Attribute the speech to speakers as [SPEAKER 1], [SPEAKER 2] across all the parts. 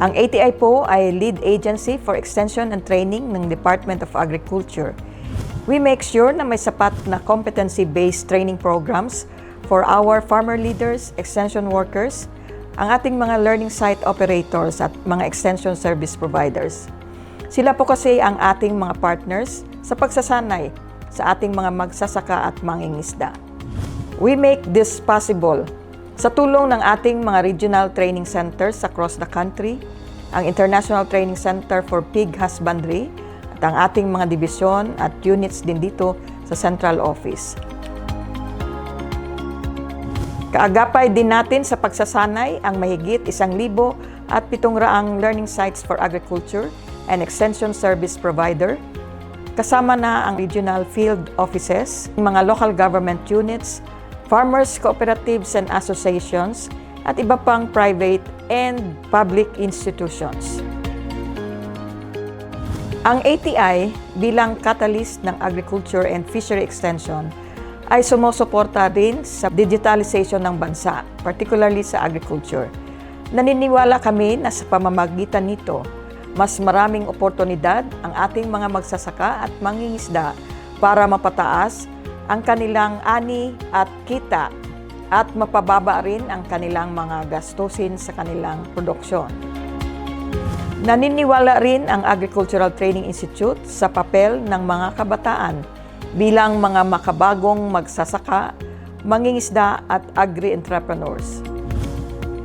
[SPEAKER 1] Ang ATI po ay lead agency for extension and training ng Department of Agriculture. We make sure na may sapat na competency-based training programs for our farmer leaders, extension workers, ang ating mga learning site operators at mga extension service providers. Sila po kasi ang ating mga partners sa pagsasanay sa ating mga magsasaka at mangingisda. We make this possible sa tulong ng ating mga regional training centers across the country, ang International Training Center for Pig Husbandry, at ang ating mga dibisyon at units din dito sa Central Office. Kaagapay din natin sa pagsasanay ang mahigit 1,700 learning sites for agriculture and extension service provider, kasama na ang regional field offices, mga local government units, farmers, cooperatives and associations, at iba pang private and public institutions. Ang ATI bilang catalyst ng agriculture and fishery extension ay sumusuporta rin sa digitalization ng bansa, particularly sa agriculture. Naniniwala kami na sa pamamagitan nito, mas maraming oportunidad ang ating mga magsasaka at mangingisda para mapataas ang kanilang ani at kita at mapababa rin ang kanilang mga gastusin sa kanilang produksyon. Naniniwala rin ang Agricultural Training Institute sa papel ng mga kabataan bilang mga makabagong magsasaka, mangingisda at agri-entrepreneurs.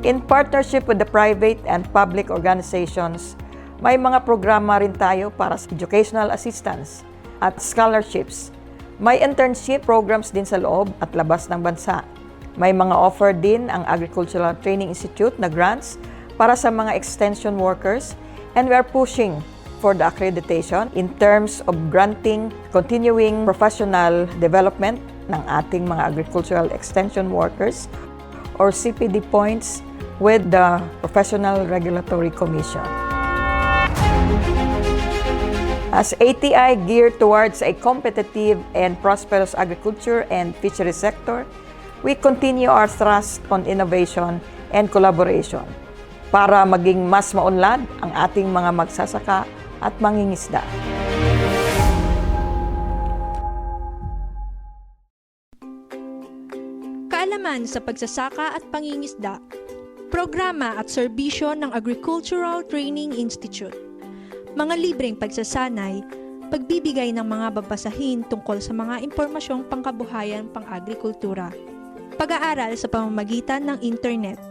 [SPEAKER 1] In partnership with the private and public organizations, may mga programa rin tayo para sa educational assistance at scholarships. May internship programs din sa loob at labas ng bansa. May mga offer din ang Agricultural Training Institute na grants para sa mga extension workers, and we are pushing for the accreditation in terms of granting continuing professional development ng ating mga agricultural extension workers or CPD points with the Professional Regulatory Commission. As ATI geared towards a competitive and prosperous agriculture and fishery sector, we continue our thrust on innovation and collaboration para maging mas maunlad ang ating mga magsasaka at mangingisda.
[SPEAKER 2] Kaalaman sa pagsasaka at pangingisda, programa at serbisyo ng Agricultural Training Institute, mga libreng pagsasanay, pagbibigay ng mga babasahin tungkol sa mga impormasyong pangkabuhayan pang-agrikultura, pag-aaral sa pamamagitan ng internet,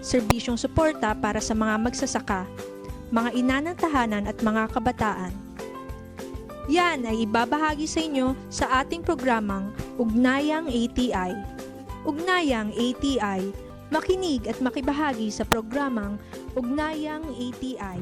[SPEAKER 2] serbisyong suporta para sa mga magsasaka, mga ina ng tahanan at mga kabataan. Yan ay ibabahagi sa inyo sa ating programang Ugnayang ATI. Ugnayang ATI, makinig at makibahagi sa programang Ugnayang ATI.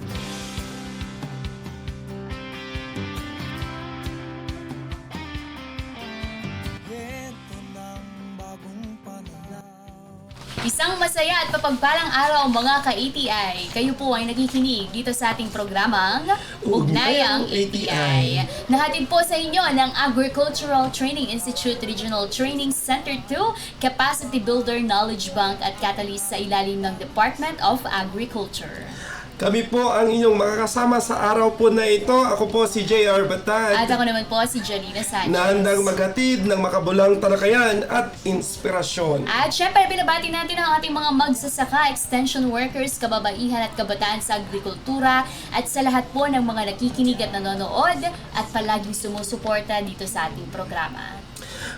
[SPEAKER 3] Isang masaya at mapagpalang araw mga ka-ATI. Kayo po ay nakikinig dito sa ating programang Ugnayang ATI. Nahatid po sa inyo ng Agricultural Training Institute Regional Training Center 2, Capacity Builder Knowledge Bank at Catalyst sa ilalim ng Department of Agriculture.
[SPEAKER 4] Kami po ang inyong makakasama sa araw po na ito. Ako po si J.R. Batad.
[SPEAKER 3] At ako naman po si Jolina Sanchez.
[SPEAKER 4] Na handang maghatid ng makabulang talakayan at inspirasyon.
[SPEAKER 3] At syempre, binabati natin ang ating mga magsasaka, extension workers, kababaihan at kabataan sa agrikultura at sa lahat po ng mga nakikinig at nanonood at palaging sumusuporta dito sa ating programa.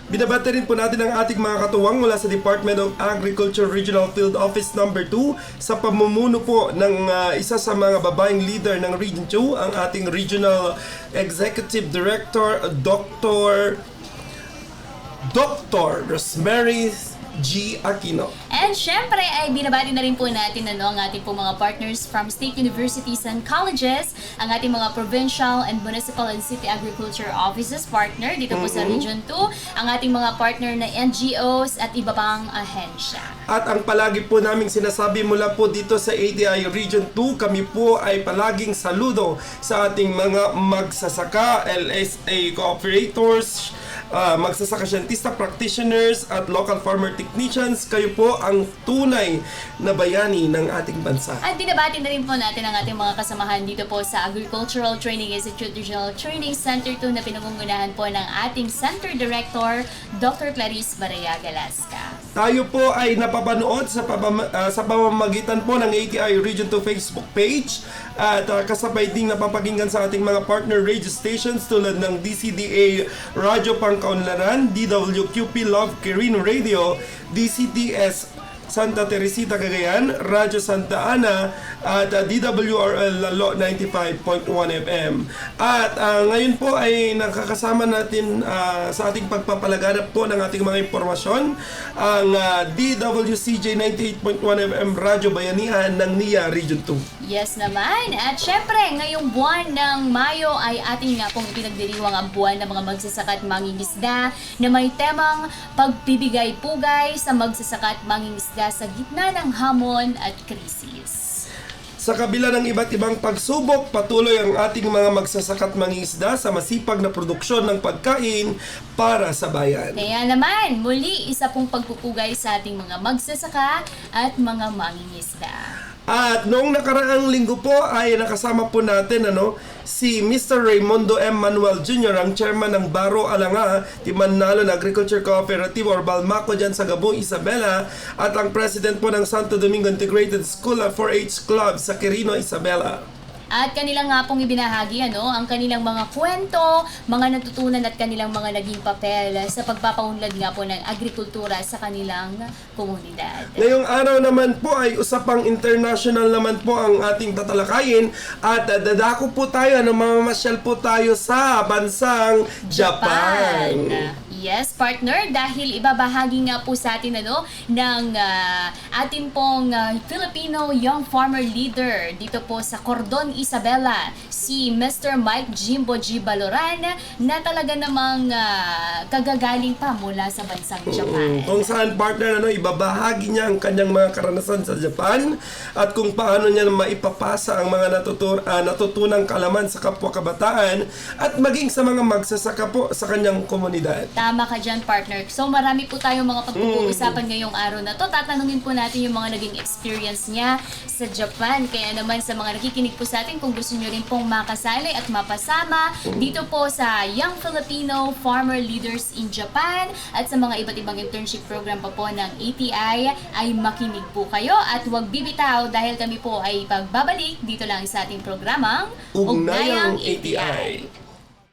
[SPEAKER 4] Binabati rin po natin ang ating mga katuwang mula sa Department of Agriculture Regional Field Office No. 2 sa pamumuno po ng isa sa mga babaeng leader ng Region 2, ang ating Regional Executive Director, Dr. Rosemary G. Aquino.
[SPEAKER 3] And syempre ay binabati na rin po natin ang ating po mga partners from state universities and colleges, ang ating mga provincial and municipal and city agriculture offices partner dito po sa Region 2, ang ating mga partner na NGOs at iba pang ahensya.
[SPEAKER 4] At ang palagi po naming sinasabi mula po dito sa ATI Region 2, kami po ay palaging saludo sa ating mga magsasaka, LSA cooperators, magsasaka siyentista, practitioners at local farmer technicians. Kayo po ang tunay na bayani ng ating bansa.
[SPEAKER 3] At binabati na rin po natin ang ating mga kasamahan dito po sa Agricultural Training Institute Regional Training Center 2 na pinangungunahan po ng ating Center Director, Dr. Clarice Barayaga Lasca.
[SPEAKER 4] Tayo po ay napapanood sa pamamagitan po ng ATI Region 2 Facebook page at kasabay ding napapakinggan sa ating mga partner radio stations tulad ng DCDA Radyo Pangkaunlaran, DWQP Love Quirino Radio, DCTS Santa Teresita Cagayan, Radyo Santa Ana at DWRL Lalo 95.1 FM. At ngayon po ay nakakasama natin sa ating pagpapalaganap po ng ating mga impormasyon ang DWCJ 98.1 FM Radyo Bayanihan ng NIA Region 2.
[SPEAKER 3] Yes naman. At syempre, ngayong buwan ng Mayo ay ating nga pong pinagdiriwang ang buwan ng mga magsasaka at mangingisda na may temang pagbibigay-pugay sa magsasaka at mangingisda sa gitna ng hamon at krisis.
[SPEAKER 4] Sa kabila ng iba't ibang pagsubok, patuloy ang ating mga magsasaka at mangingisda sa masipag na produksyon ng pagkain para sa bayan.
[SPEAKER 3] Kaya naman, muli isa pong pagpupugay sa ating mga magsasaka at mga mangingisda.
[SPEAKER 4] At noong nakaraang linggo po ay nakasama po natin si Mr. Raimundo M. Manuel Jr., ang chairman ng Baro Alanga, Timanalon Agriculture Cooperative or Balmaco dyan sa Gabong, Isabela, at ang president po ng Santo Domingo Integrated School at 4-H Club sa Quirino, Isabela.
[SPEAKER 3] At kanilang nga pong ibinahagi ang kanilang mga kwento, mga natutunan at kanilang mga naging papel sa pagpapaunlad nga po ng agrikultura sa kanilang komunidad.
[SPEAKER 4] Ngayong araw naman po ay usapang international naman po ang ating tatalakayin at dadako po tayo, mamamasyal po tayo sa bansang Japan.
[SPEAKER 3] Yes, partner, dahil ibabahagi nga po sa atin ng atin pong Filipino Young Farmer Leader dito po sa Cordon, Isabela, si Mr. Mike Jimbo G. Baloran na talaga namang kagagaling pa mula sa bansang Japan.
[SPEAKER 4] Kung saan, partner, ibabahagi niya ang kanyang mga karanasan sa Japan at kung paano niya maipapasa ang mga natutunang kalaman sa kapwa kabataan at maging sa mga magsasaka po sa kanyang komunidad.
[SPEAKER 3] Tama ka dyan, partner. So marami po tayong mga pag-uusapan ngayong araw na to. Tatanungin po natin yung mga naging experience niya sa Japan. Kaya naman sa mga nakikinig po sa atin, kung gusto nyo rin pong makasali at mapasama dito po sa Young Filipino Farmer Leaders in Japan at sa mga iba't ibang internship program pa po ng ATI, ay makinig po kayo at huwag bibitaw dahil kami po ay pagbabalik dito lang sa ating programang
[SPEAKER 4] Ugnayang ATI.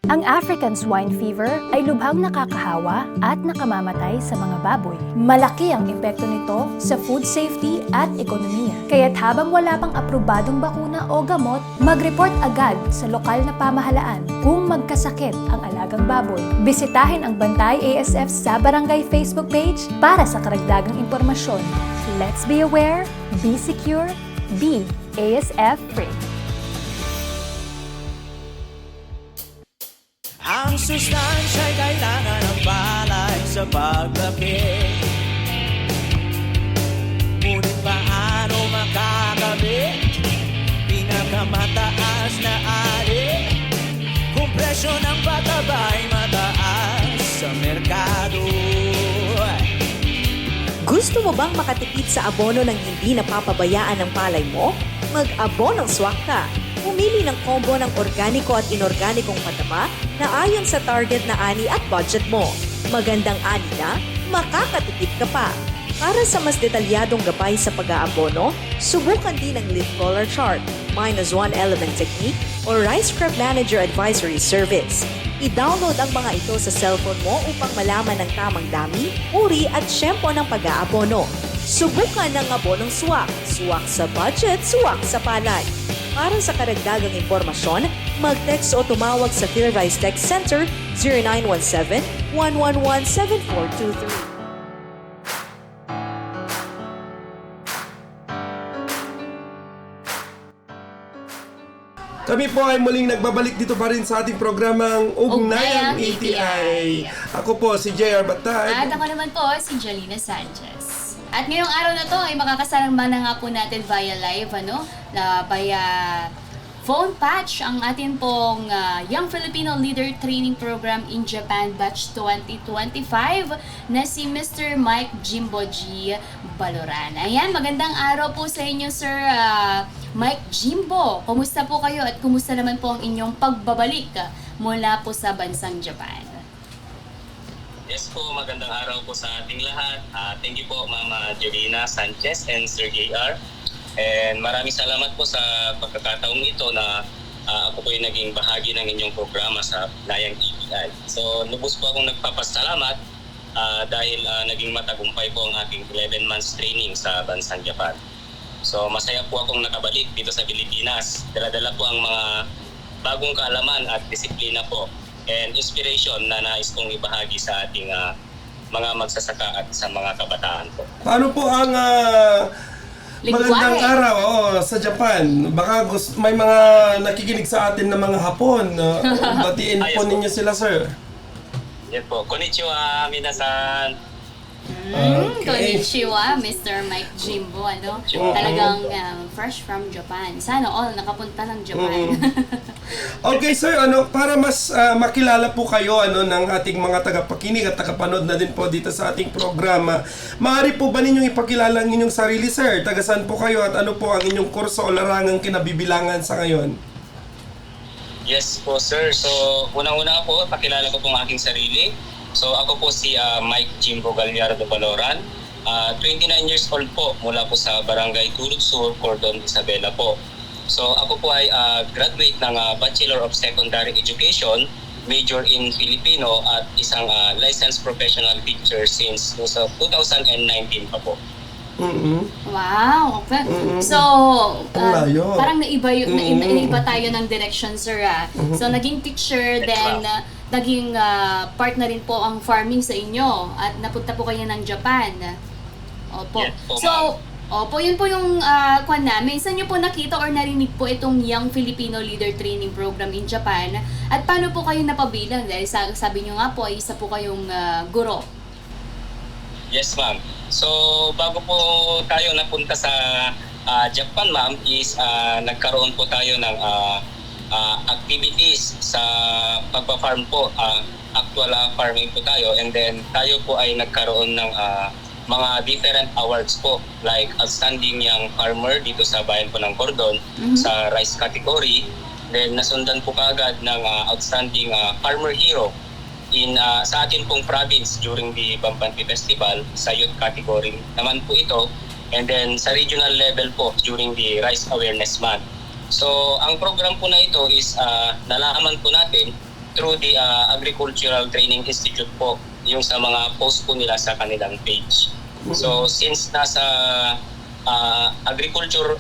[SPEAKER 5] Ang African swine fever ay lubhang nakakahawa at nakamamatay sa mga baboy. Malaki ang epekto nito sa food safety at ekonomiya. Kaya't habang wala pang aprobadong bakuna o gamot, mag-report agad sa lokal na pamahalaan kung magkasakit ang alagang baboy. Bisitahin ang Bantay ASF sa Barangay Facebook page para sa karagdagang impormasyon. Let's be aware, be secure, be ASF free.
[SPEAKER 6] Ang sustansya'y kailangan ng palay sa paglaki. Ngunit paano makakabit? Pinakamataas na ali. Kung presyo ng patabay mataas sa merkado.
[SPEAKER 7] Gusto mo bang makatipid sa abono ng hindi napapabayaan ng palay mo? Mag-abonong swak ka. Pumili ng combo ng organiko at inorganikong pataba na ayon sa target na ani at budget mo. Magandang ani na, makakatipid ka pa. Para sa mas detalyadong gabay sa pag-aabono, subukan din ang leaf color chart, -1 element technique, o Rice Crop Manager Advisory Service. I-download ang mga ito sa cellphone mo upang malaman ang tamang dami, uri at syempo ng pag-aabono. Subukan ng abonong swak. Swak sa budget, swak sa palay. Para sa karagdagang impormasyon, mag-text o tumawag sa PhilRice Tech Center 0917-111-7423.
[SPEAKER 4] Kami po ay muling nagbabalik dito pa rin sa ating programang Ugnayang ATI. Ako po si JR Batag.
[SPEAKER 3] At ako naman po si Jolina Sanchez. At ngayong araw na to ay makakasama na nga po natin via live, via phone patch ang atin pong Young Filipino Leader Training Program in Japan Batch 2025 na si Mr. Mike Jimbo G. Baloran. Ayan, magandang araw po sa inyo, Sir Mike Jimbo. Kumusta po kayo at kumusta naman po ang inyong pagbabalik mula po sa bansang Japan?
[SPEAKER 8] Yes po, magandang araw po sa ating lahat. Thank you po Mama Jolina Sanchez and Sir JR. And maraming salamat po sa pagkakataong ito na ako po yung naging bahagi ng inyong programa sa Nayang API. So lubos po akong nagpapasalamat dahil naging matagumpay po ang ating 11 months training sa bansang Japan. So masaya po akong nakabalik dito sa Pilipinas. Dala-dala po ang mga bagong kaalaman at disiplina po and inspiration na nais kong ibahagi sa ating mga magsasaka at sa mga kabataan po.
[SPEAKER 4] Paano po ang magandang araw sa Japan? Baka may mga nakikinig sa atin na mga Hapon. Batiin po ninyo sila, sir.
[SPEAKER 8] Yan po. Konnichiwa, minasan.
[SPEAKER 3] Konnichiwa, Mr. Mike Jimbo. Talagang fresh from Japan. Sana all nakapunta ng Japan.
[SPEAKER 4] Okay, sir, para mas makilala po kayo ng ating mga tagapakinig at tagapanood na din po dito sa ating programa, maaari po ba ninyong ipakilala ang inyong sarili, sir? Taga saan po kayo at ano po ang inyong kurso o larangang kinabibilangan sa ngayon?
[SPEAKER 8] Yes po, sir. So, unang-una po, pakilala ko po ang aking sarili. So, ako po si Mike Jimbo Gallardo Baloran. 29 years old po mula po sa Barangay Tulug Sur, Cordon Isabela po. So ako po ay graduate ng Bachelor of Secondary Education, major in Filipino at isang licensed professional teacher since 2019 pa po.
[SPEAKER 3] Wow, okay. So,
[SPEAKER 4] layo.
[SPEAKER 3] parang naiba tayo ng direction, sir. So, naging teacher, then naging part na rin po ang farming sa inyo at napunta po kayo ng Japan. Opo.
[SPEAKER 8] Yes, po,
[SPEAKER 3] So, opo, yun po yung kwan namin. Saan nyo po nakita or narinig po itong Young Filipino Leader Training Program in Japan? At paano po kayo napabilang? Dahil sabi nyo nga po, ay isa po kayong guro.
[SPEAKER 8] Yes, ma'am. So bago po tayo napunta sa Japan, ma'am, is nagkaroon po tayo ng activities sa pagpa-farm po. Actual farming po tayo, and then tayo po ay nagkaroon ng mga different awards po, like Outstanding Young Farmer dito sa bayan po ng Cordon sa rice category. Then nasundan po kaagad ng Outstanding Farmer Hero sa atin pong province during the Bambanti Festival sa youth category naman po ito. And then sa regional level po during the Rice Awareness Month. So ang program po na ito is nalaman po natin through the Agricultural Training Institute po, yung sa mga post po nila sa kanilang page. So since nasa agriculture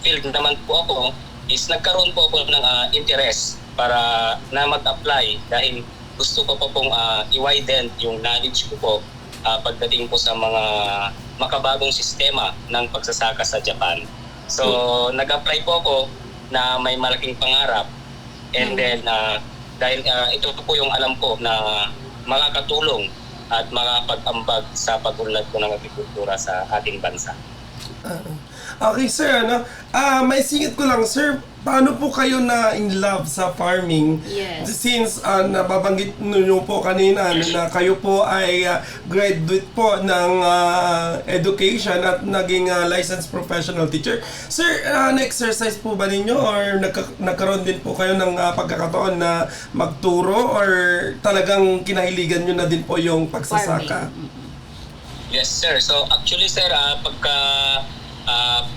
[SPEAKER 8] field naman po ako, is nagkaroon po ako ng interest para na mag-apply dahil gusto ko po pong i-widen yung knowledge ko po pagdating po sa mga makabagong sistema ng pagsasaka sa Japan. So nag-apply po ako na may malaking pangarap, and then dahil ito po yung alam ko na makakatulong at makapag-ambag sa pag-unlad po ng agrikultura sa ating bansa.
[SPEAKER 4] Okay, sir, may singit ko lang, sir, paano po kayo na in love sa farming?
[SPEAKER 3] Yes.
[SPEAKER 4] Since nababanggit niyo po kanina na kayo po ay graduate po ng education at naging licensed professional teacher. Sir, na-exercise po ba ninyo or nagkaroon din po kayo ng pagkakataon na magturo or talagang kinahiligan nyo na din po yung pagsasaka?
[SPEAKER 8] Yes, sir. So actually, sir, pagka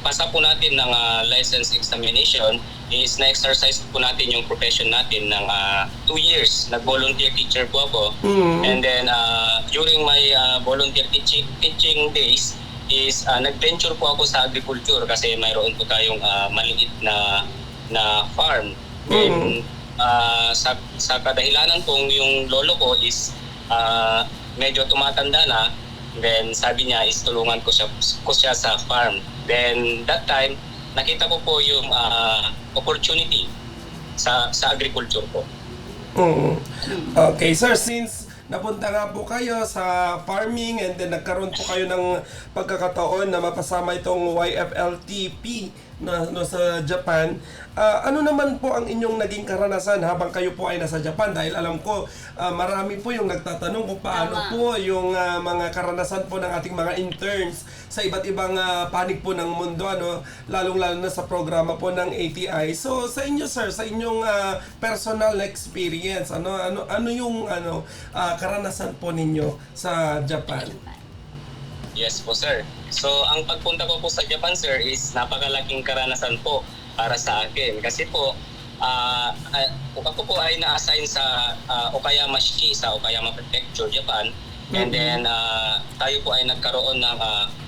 [SPEAKER 8] pasa po natin ng license examination is na-exercise po natin yung profession natin ng 2 years. Nag-volunteer teacher po ako. And then during my volunteer teaching days is nag-venture po ako sa agriculture kasi mayroon po tayong maliit na farm. And sa kadahilanan pong yung lolo ko is medyo tumatanda na. Then sabi niya is tulungan ko siya sa farm. Then that time nakita ko po yung opportunity sa agriculture po.
[SPEAKER 4] Okay, sir, since napunta nga po kayo sa farming and then nagkaroon po kayo ng pagkakataon na mapasama itong YFLTP sa Japan. Ano naman po ang inyong naging karanasan habang kayo po ay nasa Japan? Dahil alam ko, marami po yung nagtatanong kung paano
[SPEAKER 3] Tama.
[SPEAKER 4] po yung mga karanasan po ng ating mga interns sa iba't ibang panig po ng mundo, lalong-lalo na sa programa po ng ATI. So sa inyo sir, sa inyong personal experience, ano yung karanasan po ninyo sa Japan?
[SPEAKER 8] Yes po sir. So ang pagpunta ko po sa Japan sir is napakalaking karanasan po para sa akin. Kasi po, ako po ay na-assign sa Okayama-shi sa Okayama Prefecture, Japan. And then tayo po ay nagkaroon ng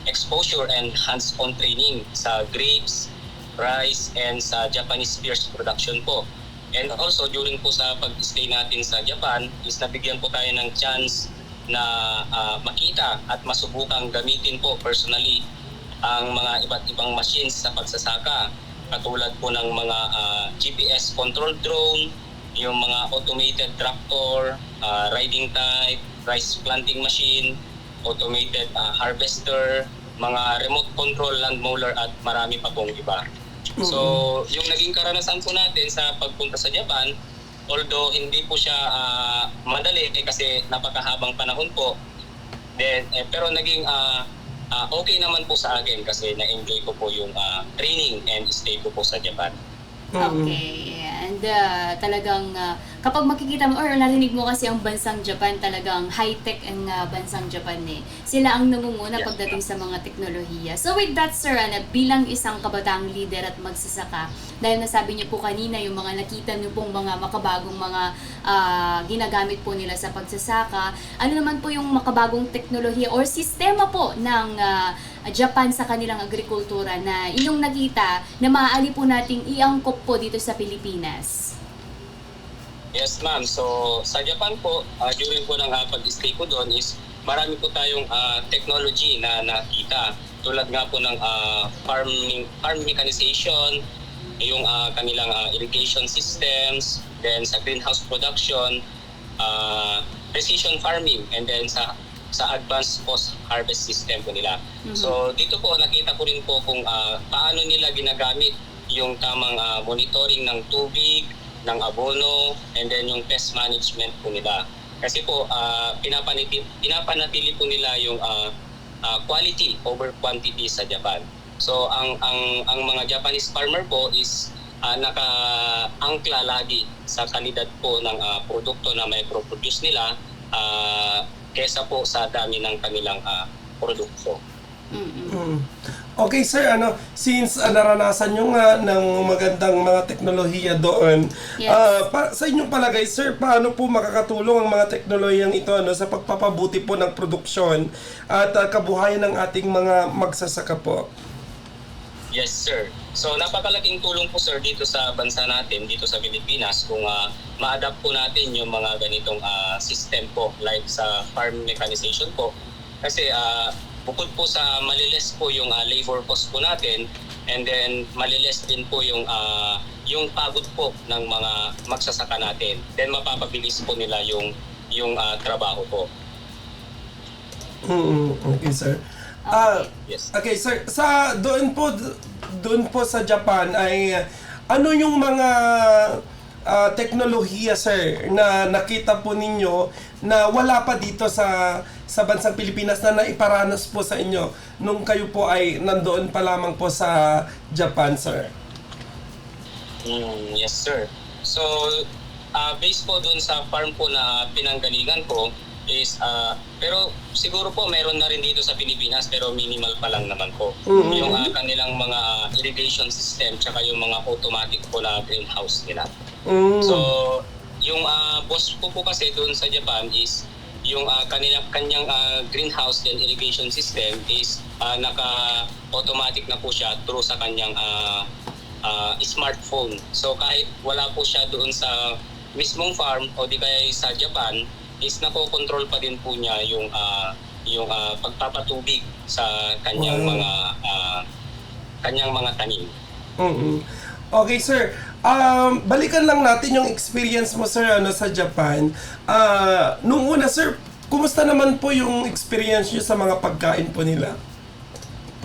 [SPEAKER 8] exposure and hands-on training sa grapes, rice, and sa Japanese beers production po. And also during po sa pag-stay natin sa Japan is nabigyan po tayo ng chance na makita at masubukang gamitin po personally ang mga iba't ibang machines sa pagsasaka. Katulad po ng mga GPS control drone, yung mga automated tractor, riding type, rice planting machine, automated harvester, mga remote control land mower at marami pa pong iba. So, yung naging karanasan po natin sa pagpunta sa Japan, although hindi po siya madali kasi napakahabang panahon po, then, pero naging okay naman po sa akin kasi na-enjoy ko po yung training and stay ko po sa Japan.
[SPEAKER 3] Okay. And talagang kapag makikita mo or narinig mo kasi ang bansang Japan, talagang high-tech ang bansang Japan eh. Sila ang namumuna
[SPEAKER 8] Yes,
[SPEAKER 3] pagdating sa mga teknolohiya. So with that sir, bilang isang kabataang leader at magsasaka, dahil nasabi niyo po kanina yung mga nakita niyo pong mga makabagong mga ginagamit po nila sa pagsasaka, ano naman po yung makabagong teknolohiya or sistema po ng Japan sa kanilang agrikultura na inyong nakita na maaari po nating iangkop po dito sa Pilipinas?
[SPEAKER 8] Yes ma'am, so sa Japan po, during po ng pag-stay ko doon is marami po tayong technology na nakita. Tulad nga po ng farm mechanization, yung kanilang irrigation systems, then sa greenhouse production, precision farming, and then sa advanced post-harvest system po nila. So dito po nakita ko rin po kung paano nila ginagamit yung tamang monitoring ng tubig, ng abono, and then yung pest management po nila. Kasi po pinapanatili po nila yung quality over quantity sa Japan. So ang mga Japanese farmer po is naka-angkla lagi sa kalidad po ng produkto na may produce nila kesa po sa dami ng kanilang produkto.
[SPEAKER 4] Okay sir, since naranasan nyo nga ng magandang mga teknolohiya doon,
[SPEAKER 3] Yes.
[SPEAKER 4] sa inyong palagay sir, paano po makakatulong ang mga teknolohiyang ito sa pagpapabuti po ng produksyon at kabuhayan ng ating mga magsasaka po?
[SPEAKER 8] Yes sir. So napakalaking tulong po sir dito sa bansa natin, dito sa Pilipinas, kung ma-adapt po natin yung mga ganitong system po like sa farm mechanization po. Kasi bukod po sa maliles po yung labor cost po natin, and then maliles din po yung pagod po ng mga magsasaka natin. Then mapapabilis po nila yung trabaho po.
[SPEAKER 4] Okay sir.
[SPEAKER 8] Yes.
[SPEAKER 4] Okay sir, doon po sa Japan ay ano yung mga teknolohiya sir na nakita po ninyo na wala pa dito sa bansang Pilipinas na naiparanas po sa inyo nung kayo po ay nandoon pa lamang po sa Japan sir?
[SPEAKER 8] Yes sir. So based po dun sa farm po na pinanggalingan ko is pero siguro po meron na rin dito sa Pilipinas pero minimal pa lang naman po. Yung kanilang mga irrigation system tsaka yung mga automatic po na greenhouse nila. So yung boss ko po kasi doon sa Japan is yung kanyang greenhouse and irrigation system is naka-automatic na po siya through sa kanyang smartphone. So kahit wala po siya doon sa mismong farm o di kaya sa Japan, is nako-control pa din po niya yung pagpapatubig sa kanyang mga tanim.
[SPEAKER 4] Okay sir, balikan lang natin yung experience mo sir sa Japan. Nung una sir, kumusta naman po yung experience nyo sa mga pagkain po nila?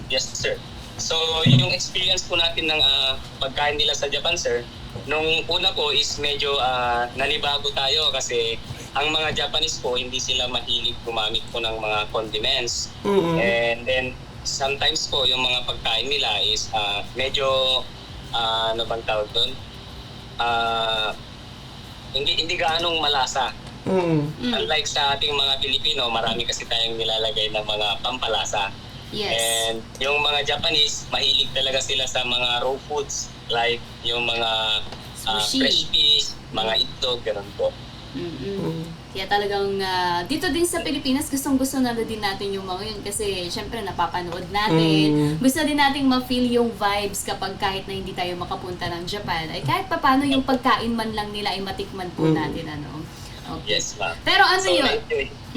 [SPEAKER 8] Yes sir. So, yung experience po natin ng pagkain nila sa Japan, sir, nung una po is medyo nanibago tayo kasi ang mga Japanese po, hindi sila mahilig gumamit po ng mga condiments. And then, sometimes po, yung mga pagkain nila is medyo, ano bang tawag doon? Hindi gaanong malasa. Unlike sa ating mga Pilipino, marami kasi tayong nilalagay ng mga pampalasa.
[SPEAKER 3] Yes.
[SPEAKER 8] And yung mga Japanese, mahilig talaga sila sa mga raw foods like yung mga
[SPEAKER 3] Sushi.
[SPEAKER 8] fresh fish, mga itlog, ganun po.
[SPEAKER 3] Kaya talagang dito din sa Pilipinas, gustong-gusto na din natin yung mga yun kasi syempre napapanood natin. Gusto din nating ma-feel yung vibes kapag kahit na hindi tayo makapunta ng Japan. Ay kahit papano yung pagkain man lang nila ay matikman po natin. Ano? Okay.
[SPEAKER 8] Yes, ma'am.
[SPEAKER 3] Pero ano
[SPEAKER 8] So,
[SPEAKER 3] yun?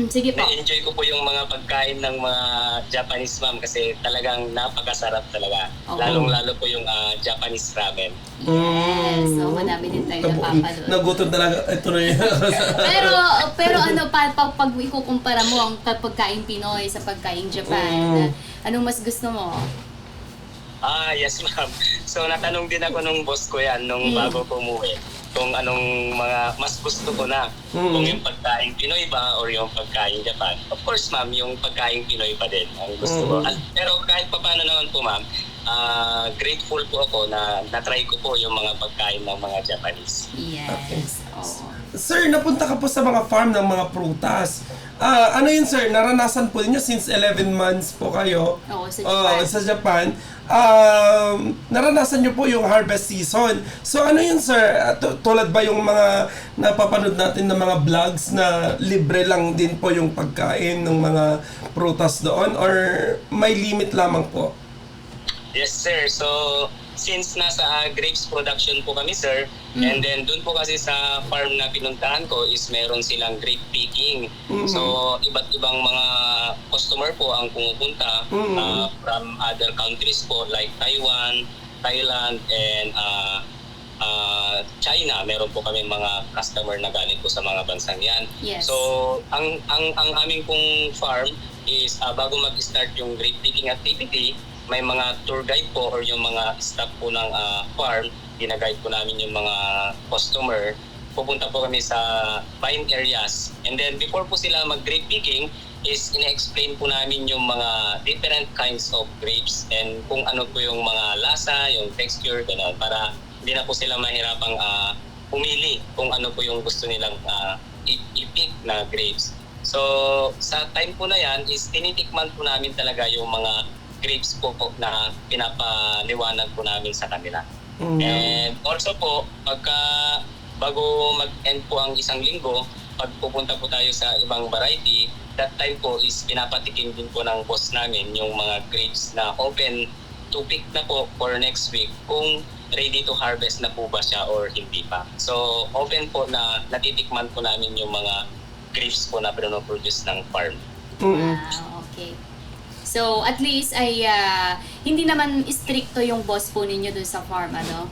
[SPEAKER 3] Sige po.
[SPEAKER 8] Na-enjoy ko po yung mga pagkain ng mga Japanese, ma'am, kasi talagang napakasarap talaga.
[SPEAKER 3] Oo.
[SPEAKER 8] Lalong-lalo po yung Japanese ramen.
[SPEAKER 3] Yes. So madami din tayo napapanood.
[SPEAKER 4] Nagutom talaga. Ito na yun.
[SPEAKER 3] pero ano pag ikukumpara mo ang pagkain Pinoy sa pagkain Japan, anong mas gusto mo?
[SPEAKER 8] Yes, ma'am. So, natanong din ako nung boss ko yan nung bago ko umuwi kung anong mga mas gusto ko na. Kung yung pagkain Pinoy ba or yung pagkain Japan. Of course, ma'am, yung pagkain Pinoy pa din ang gusto ko. Pero kahit pa paano naman po, ma'am, grateful po ako na na-try ko po yung mga pagkain ng mga Japanese.
[SPEAKER 3] Yes. Oo.
[SPEAKER 4] Sir, napunta ka po sa mga farm ng mga prutas. Ano yun, sir? Naranasan po ninyo since 11 months po kayo
[SPEAKER 3] Oo, sa Japan.
[SPEAKER 4] sa Japan. Naranasan nyo po yung harvest season. So ano yun, sir? Tulad ba yung mga napapanood natin ng mga vlogs na libre lang din po yung pagkain ng mga prutas doon? Or may limit lamang po?
[SPEAKER 8] Yes, sir. So, since nasa grapes production po kami, sir, and then dun po kasi sa farm na pinuntahan ko is meron silang grape picking. So, iba't ibang mga customer po ang pumupunta from other countries po like Taiwan, Thailand, and China. Meron po kami mga customer na galing po sa mga bansang yan.
[SPEAKER 3] Yes.
[SPEAKER 8] So, ang aming pong farm is bago mag-start yung grape picking activity, may mga tour guide po or yung mga staff po ng farm, gina-guide po namin yung mga customer. Pupunta po kami sa vine areas. And then before po sila mag-grape picking, is ina-explain po namin yung mga different kinds of grapes and kung ano po yung mga lasa, yung texture, gano'n, para hindi na po sila mahirapang pumili kung ano po yung gusto nilang i-pick na grapes. So sa time po na yan is tinitikman po namin talaga yung mga grapes po na pinapaliwanag po namin sa kanila. And also po, bago mag-end po ang isang linggo, pag pupunta po tayo sa ibang variety, that time po is pinapatikim din po ng boss namin yung mga grapes na open to pick na po for next week kung ready to harvest na po ba siya or hindi pa. So open po na natitikman po namin yung mga grapes po na pinoproduce ng farm.
[SPEAKER 3] Okay. So, at least ay hindi naman stricto yung boss po ninyo dun sa farm, ano?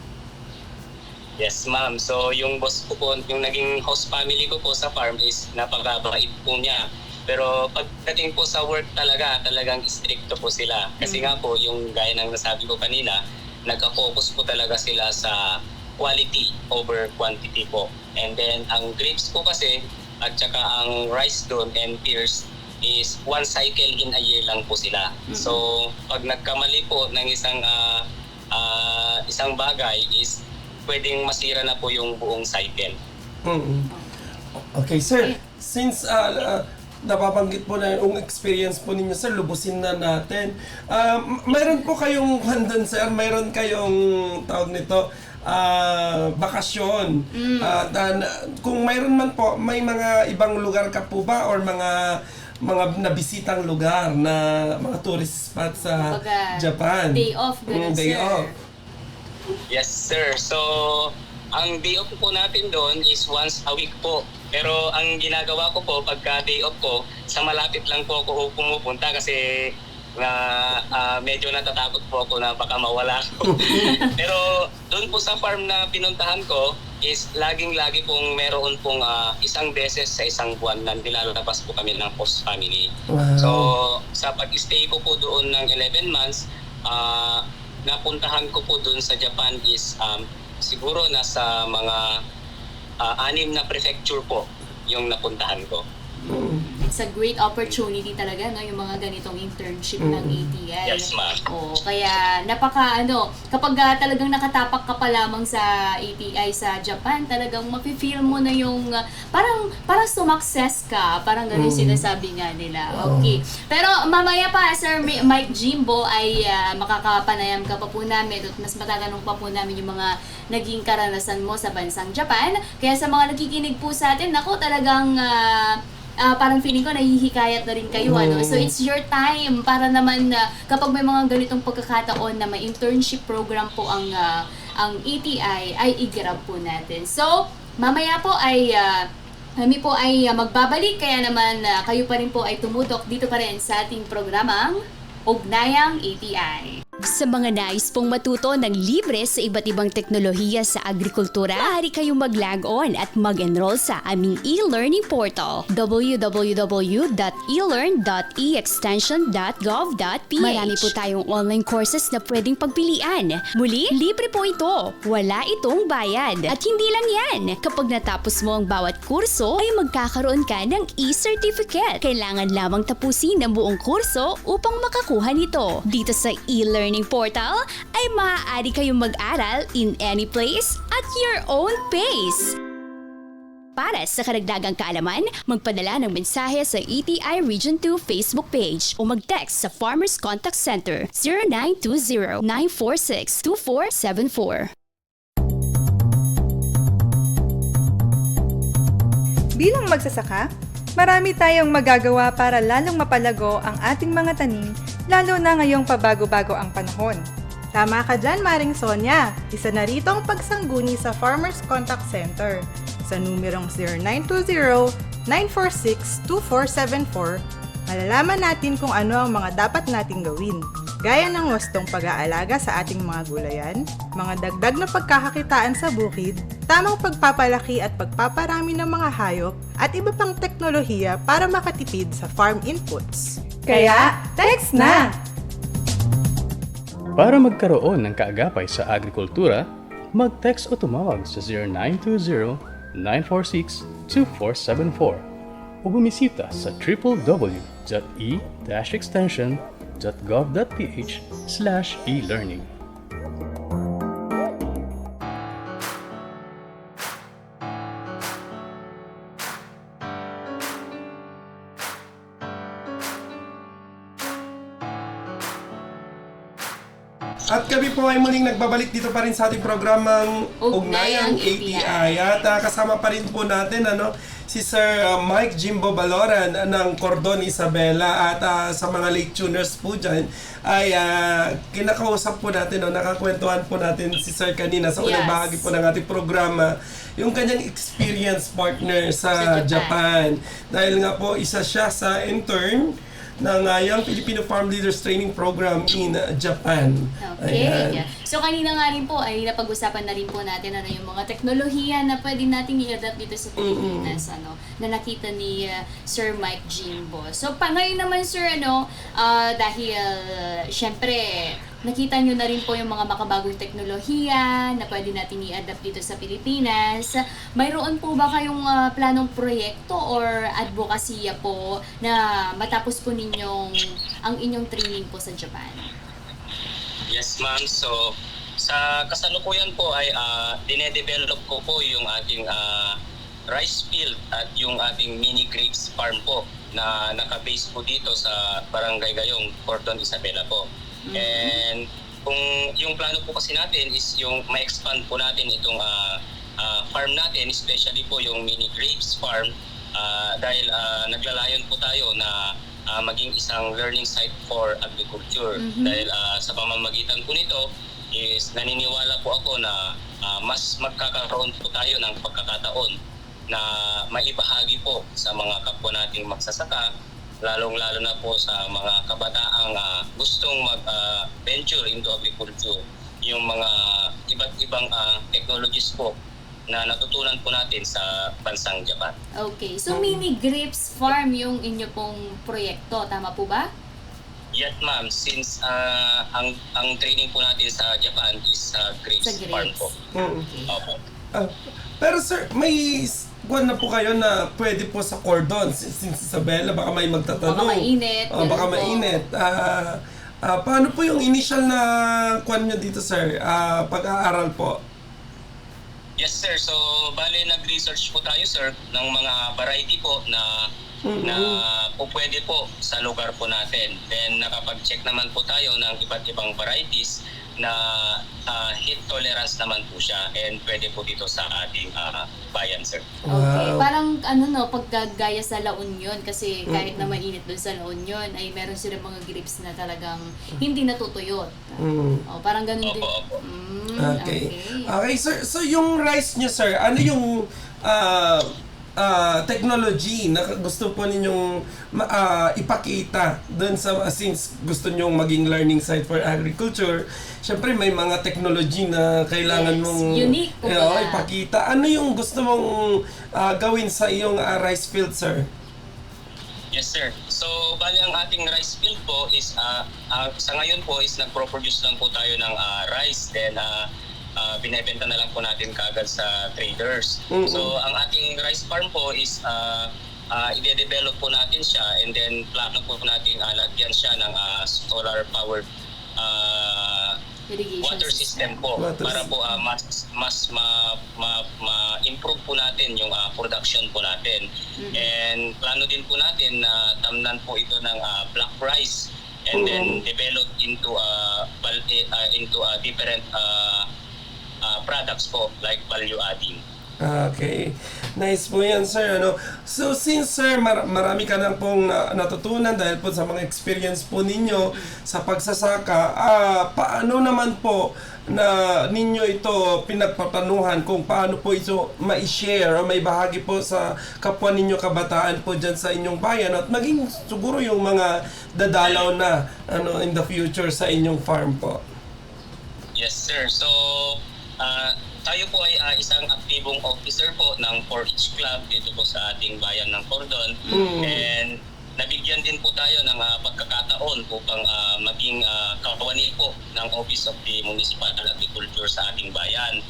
[SPEAKER 8] Yes, ma'am. So, yung boss ko po, yung naging host family ko po sa farm is napakabait po niya. Pero pagdating po sa work talagang stricto po sila. Kasi nga po, yung gaya ng nasabi ko kanina, nagka-focus po talaga sila sa quality over quantity po. And then, ang grapes po kasi, at saka ang rice doon and pears, is one cycle in a year lang po sila. So, pag nagkamali po ng isang bagay is pwedeng masira na po yung buong cycle.
[SPEAKER 4] Okay, sir. Since napabanggit po na yung experience po ninyo, sir, lubusin na natin. Mayroon po kayong handon, sir. Mayroon kayong tawag nito, bakasyon. Kung mayroon man po, may mga ibang lugar ka po ba or mga nabisitang lugar na mga tourist spot sa
[SPEAKER 3] Kumbaga,
[SPEAKER 4] Japan?
[SPEAKER 3] day off, ganun,
[SPEAKER 4] Day
[SPEAKER 3] sir.
[SPEAKER 4] off.
[SPEAKER 8] Yes, sir. So, ang day off po natin doon is once a week po. Pero ang ginagawa ko po, pagka day off ko, sa malapit lang po ako pumupunta kasi medyo natatakot po ako na baka mawala ako. Pero doon po sa farm na pinuntahan ko, is laging-lagi pong meron pong isang beses sa isang buwan na nilalabas po kami ng host family.
[SPEAKER 4] Wow.
[SPEAKER 8] So, sa pag-stay ko po doon ng 11 months, napuntahan ko po dun sa Japan is siguro nasa mga 6 na prefecture po yung napuntahan ko.
[SPEAKER 3] It's a great opportunity talaga, no, yung mga ganitong internship ng ATI.
[SPEAKER 8] Yes, ma'am.
[SPEAKER 3] Oo, kaya kapag talagang nakatapak ka pa lamang sa ATI sa Japan, talagang mafe-feel mo na yung parang sumakses ka, parang ganun sinasabi nga nila. Okay. Pero mamaya pa, Sir Mike Jimbo, ay makakapanayam ka pa po namin at mas matatanong pa po namin yung mga naging karanasan mo sa bansang Japan. Kaya sa mga nakikinig po sa atin, ako talagang parang feeling ko nahihikayat na rin kayo, ano? So it's your time para naman kapag may mga ganitong pagkakataon na may internship program po ang ATI ay i-grab po natin. So mamaya po ay kami po ay magbabalik, kaya naman kayo pa rin po ay tumutok dito pa rin sa ating programang Ugnayang ATI.
[SPEAKER 9] Sa mga nais pong matuto ng libre sa iba't ibang teknolohiya sa agrikultura, maaari kayong mag-log on at mag-enroll sa aming e-learning portal www.elearn.extension.gov.ph. Marami po tayong online courses na pwedeng pagpilian. Muli, libre po ito. Wala itong bayad. At hindi lang yan. Kapag natapos mo ang bawat kurso, ay magkakaroon ka ng e-certificate. Kailangan lamang tapusin ang buong kurso upang makakuha nito. Dito sa e-learning portal ay maaari kayong mag-aral in any place at your own pace. Para sa karagdagang kaalaman, magpadala ng mensahe sa ATI Region 2 Facebook page o mag-text sa Farmers Contact Center 0920-946-2474.
[SPEAKER 10] Bilang magsasaka, marami tayong magagawa para lalong mapalago ang ating mga tanim, lalo na ngayong pabago-bago ang panahon. Tama ka dyan, Maring Sonia. Isa na rito ang pagsangguni sa Farmers Contact Center. Sa numerong 0920-946-2474, malalaman natin kung ano ang mga dapat nating gawin. Gaya ng wastong pag-aalaga sa ating mga gulayan, mga dagdag na pagkakakitaan sa bukid, tamang pagpapalaki at pagpaparami ng mga hayop, at iba pang teknolohiya para makatipid sa farm inputs. Kaya, text na!
[SPEAKER 11] Para magkaroon ng kaagapay sa agrikultura, mag-text o tumawag sa 0920-946-2474 o bumisita sa www.e-extension.gov.ph/e-learning.
[SPEAKER 4] At kami po ay muling nagbabalik dito pa rin sa ating programang Ugnayang ATI. At kasama pa rin po natin si Sir Mike Jimbo Baloran ng Cordon Isabela. At sa mga late tuners po dyan ay kinakausap po natin, nakakwentuhan po natin si Sir kanina sa unang bahagi po ng ating programa, yung kanyang experience partner sa Japan. Dahil nga po isa siya sa intern ng Young Filipino Farm Leaders Training Program in Japan.
[SPEAKER 3] Okay. Ayan. So kanina nga rin po ay napag-usapan na rin po natin yung mga teknolohiya na pwede nating i-adapt dito sa Pilipinas, na nakita ni Sir Mike Jimbo. So ngayon naman, Sir, dahil syempre nakita nyo na rin po yung mga makabagong teknolohiya na pwede natin i-adapt dito sa Pilipinas. Mayroon po ba kayong planong proyekto or advokasya po na matapos po ang inyong training po sa Japan?
[SPEAKER 8] Yes, ma'am. So, sa kasalukuyan po ay dinedevelop ko po yung ating rice field at yung ating mini grapes farm po na naka-base po dito sa Barangay Gayong, Cordon Isabela po. And kung yung plano po kasi natin is yung ma-expand po natin itong farm natin, especially po yung mini grapes farm, dahil naglalayon po tayo na maging isang learning site for agriculture. Dahil sa pamamagitan po nito is naniniwala po ako na mas magkakaroon po tayo ng pagkakataon na maibahagi po sa mga kapwa nating magsasaka, lalong-lalo na po sa mga kabataang gustong mag-venture into agriculture, yung mga iba't ibang technologies po na natutunan po natin sa bansang Japan.
[SPEAKER 3] Okay. So, mini grapes farm yung inyo pong proyekto. Tama po ba?
[SPEAKER 8] Yes, ma'am. Since ang training po natin sa Japan is grapes
[SPEAKER 3] Sa
[SPEAKER 8] farm
[SPEAKER 3] grapes.
[SPEAKER 8] po.
[SPEAKER 4] Mm.
[SPEAKER 8] Opo.
[SPEAKER 4] Pero sir, may buwan na po kayo na pwede po sa cordon. Since Isabela, baka may magtatanong.
[SPEAKER 3] Baka mainit,
[SPEAKER 4] Baka
[SPEAKER 3] ganun po.
[SPEAKER 4] mainit. Paano po yung initial na kwan nyo dito, sir? Pag-aaral po?
[SPEAKER 8] Yes, sir. So, bale nag-research po tayo, sir, ng mga variety po na po pwede po sa lugar po natin. Then, nakapag-check naman po tayo ng iba't ibang varieties na heat tolerance naman po siya and pwede po dito sa ating bayan, sir.
[SPEAKER 3] Okay. Parang pagkagaya sa La Union kasi kahit na mainit doon sa La Union ay meron silang mga grapes na talagang hindi natutuyot. Parang ganun din.
[SPEAKER 8] Opo.
[SPEAKER 4] Okay. Okay, sir. So, yung rice nyo, sir, ano yung technology na gusto po ninyong ipakita doon sa since gusto nyong maging learning site for agriculture, syempre may mga technology na kailangan mong
[SPEAKER 3] unique
[SPEAKER 4] ipakita. Ano yung gusto mong gawin sa iyong rice field, sir?
[SPEAKER 8] Yes, sir. So, bali ang ating rice field po is, sa ngayon po is nagpo-produce lang po tayo ng rice. Then, binibenta na lang po natin kaagad sa traders. So, ang ating rice farm po is, i-develop po natin siya and then plano po natin lagyan siya ng solar-powered water system po para po mas ma-improve po natin yung production po natin. And plano din po natin na tamnan po ito ng black rice and then develop into different products po like value adding.
[SPEAKER 4] Okay. Nice po yan, sir. So, since, sir, marami ka nang pong natutunan dahil po sa mga experience po ninyo sa pagsasaka, paano naman po na ninyo ito pinagpaplanuhan kung paano po ito ma-share o may bahagi po sa kapwa ninyo kabataan po dyan sa inyong bayan at maging siguro yung mga dadalaw na in the future sa inyong farm po?
[SPEAKER 8] Yes, sir. So, tayo po ay isang aktibong officer po ng 4-H Club dito po sa ating bayan ng Cordon. And nabigyan din po tayo ng pagkakataon upang maging kawani po ng Office of the Municipal Agriculture sa ating bayan.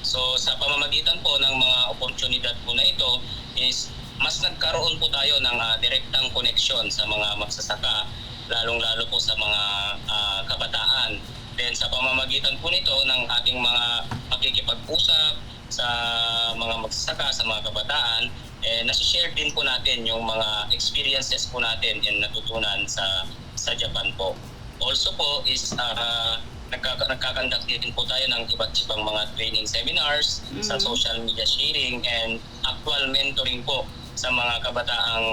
[SPEAKER 8] So sa pamamagitan po ng mga oportunidad po na ito is mas nagkaroon po tayo ng direktang koneksyon sa mga magsasaka, lalong-lalo po sa mga kabataan. Then sa pamamagitan po nito ng ating mga pakikipag-usap sa mga magsasaka, sa mga kabataan, nasi-share din po natin yung mga experiences po natin and natutunan sa Japan po. Also po is nagkakandak din po tayo ng iba't ibang mga training seminars, sa social media sharing and actual mentoring po sa mga kabataang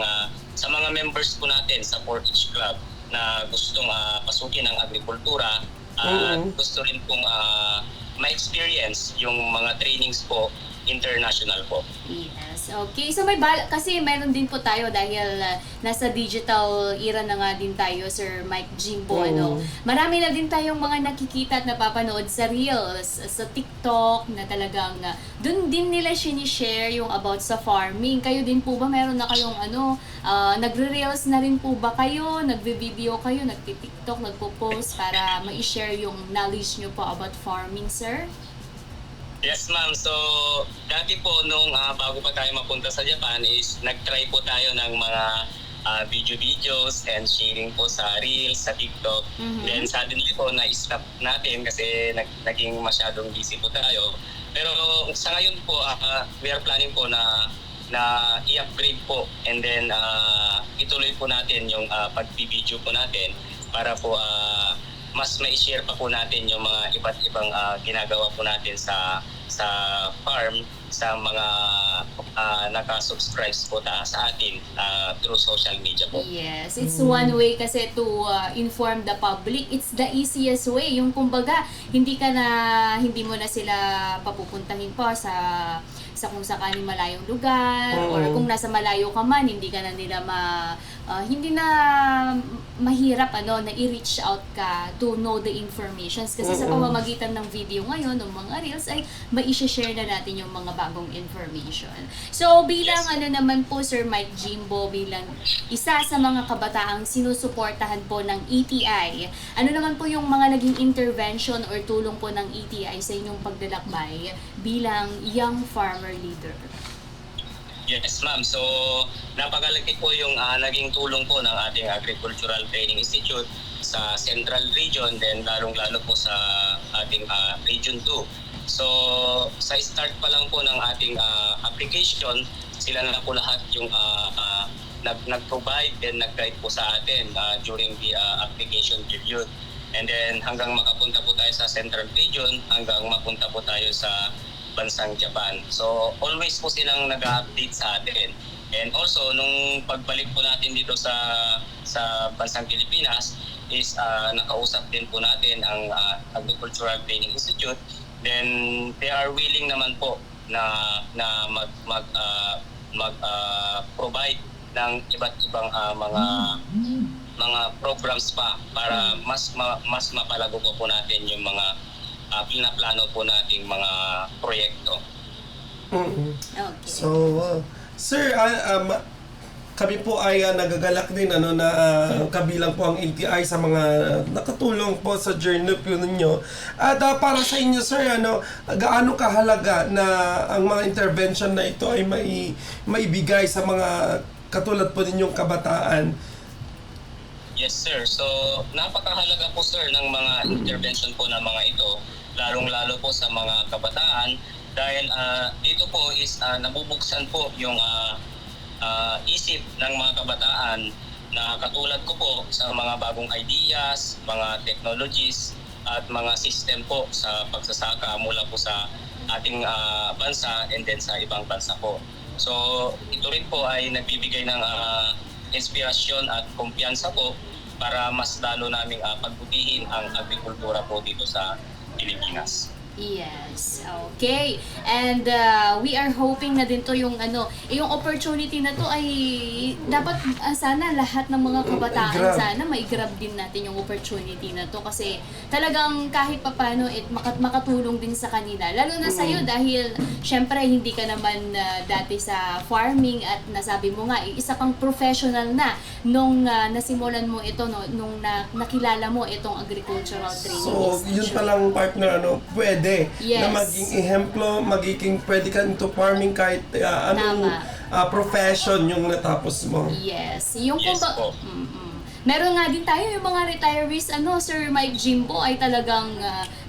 [SPEAKER 8] sa mga members po natin sa 4-H Club na gustong pasukin ang agrikultura. Gusto rin pong ma-experience yung mga trainings po international po.
[SPEAKER 3] Yes. Okay. So kasi meron din po tayo dahil nasa digital era na nga din tayo, Sir Mike Jimbo, marami na din tayong mga nakikita at napapanood sa Reels, sa TikTok na talagang dun din nila sinishare yung about sa farming. Kayo din po ba meron na kayong nagre-reels na rin po ba kayo, nagve-video kayo, nagti-TikTok, nagpo-post para ma-share yung knowledge nyo po about farming, sir?
[SPEAKER 8] Yes, ma'am. So, dati po nung bago pa tayo mapunta sa Japan is nag-try po tayo ng mga videos and sharing po sa Reels, sa TikTok. Then suddenly po na-stop natin kasi naging masyadong busy po tayo. Pero sa ngayon po, we are planning po na i-upgrade po and then ituloy po natin yung pag-video po natin para po mas ma-share pa po natin yung mga iba't ibang ginagawa po natin sa farm, sa mga naka-subscribe po sa atin through social media po.
[SPEAKER 3] Yes, it's one way kasi to inform the public. It's the easiest way. Yung kumbaga, hindi mo na sila papupuntahin pa sa kung sakaling malayong lugar or kung nasa malayo ka man, hindi ka na nila hindi na mahirap na i-reach out ka to know the informations kasi sa pamamagitan ng video ngayon, ng mga reels ay mai-share na natin yung mga bagong information. So bilang naman po Sir Mike Jimbo, bilang isa sa mga kabataang sinusuportahan po ng ETI, ano naman po yung mga naging intervention or tulong po ng ETI sa inyong paglalakbay bilang young farmer leader?
[SPEAKER 8] Yes, ma'am. So, napakalaki po yung naging tulong po ng ating Agricultural Training Institute sa Central Region, then lalong-lalo po sa ating Region 2. So, sa start pa lang po ng ating application, sila na po lahat yung nag-provide and nag-guide po sa atin during the application period. And then, hanggang makapunta po tayo sa Central Region, hanggang mapunta po tayo sa bansang Japan. So always po silang nag-update sa atin. And also nung pagbalik po natin dito sa bansang Pilipinas is nakausap din po natin ang Agricultural Training Institute. Then they are willing naman po na provide ng iba't ibang mga programs pa para mas mapalago po natin yung mga pinaplano po nating mga proyekto.
[SPEAKER 3] Okay.
[SPEAKER 4] So, sir, kami po ay nagagalak din na kabilang po ang ATI sa mga nakatulong po sa journey po ninyo. At para sa inyo, sir, gaano kahalaga na ang mga intervention na ito ay maibigay sa mga katulad po ninyong kabataan?
[SPEAKER 8] Yes, sir. So, napakahalaga po, sir, ng mga intervention po ng mga ito, lalong-lalo po sa mga kabataan dahil dito po is nabubuksan po yung isip ng mga kabataan na katulad ko po sa mga bagong ideas, mga technologies at mga system po sa pagsasaka mula po sa ating bansa and then sa ibang bansa po. So ito rin po ay nagbibigay ng inspirasyon at kumpiyansa po para mas lalo naming pagbutihin ang agrikultura po dito sa Pilipinas.
[SPEAKER 3] Yes, okay. And we are hoping na din to yung yung opportunity na to ay dapat sana lahat ng mga kabataan sana mai-grab din natin yung opportunity na to kasi talagang kahit papaano makatulong din sa kanila. Lalo na sa'yo dahil syempre hindi ka naman dati sa farming at nasabi mo nga isa kang professional na nung nasimulan mo ito nung nakilala mo itong agricultural training.
[SPEAKER 4] So, yun palang partner pwede
[SPEAKER 3] Yes.
[SPEAKER 4] na maging ehemplo, pwede ka into farming kahit anong profession yung natapos mo.
[SPEAKER 3] Yes. Yung
[SPEAKER 8] Yes po.
[SPEAKER 3] Meron nga din tayo yung mga retirees, Sir Mike Jimbo ay talagang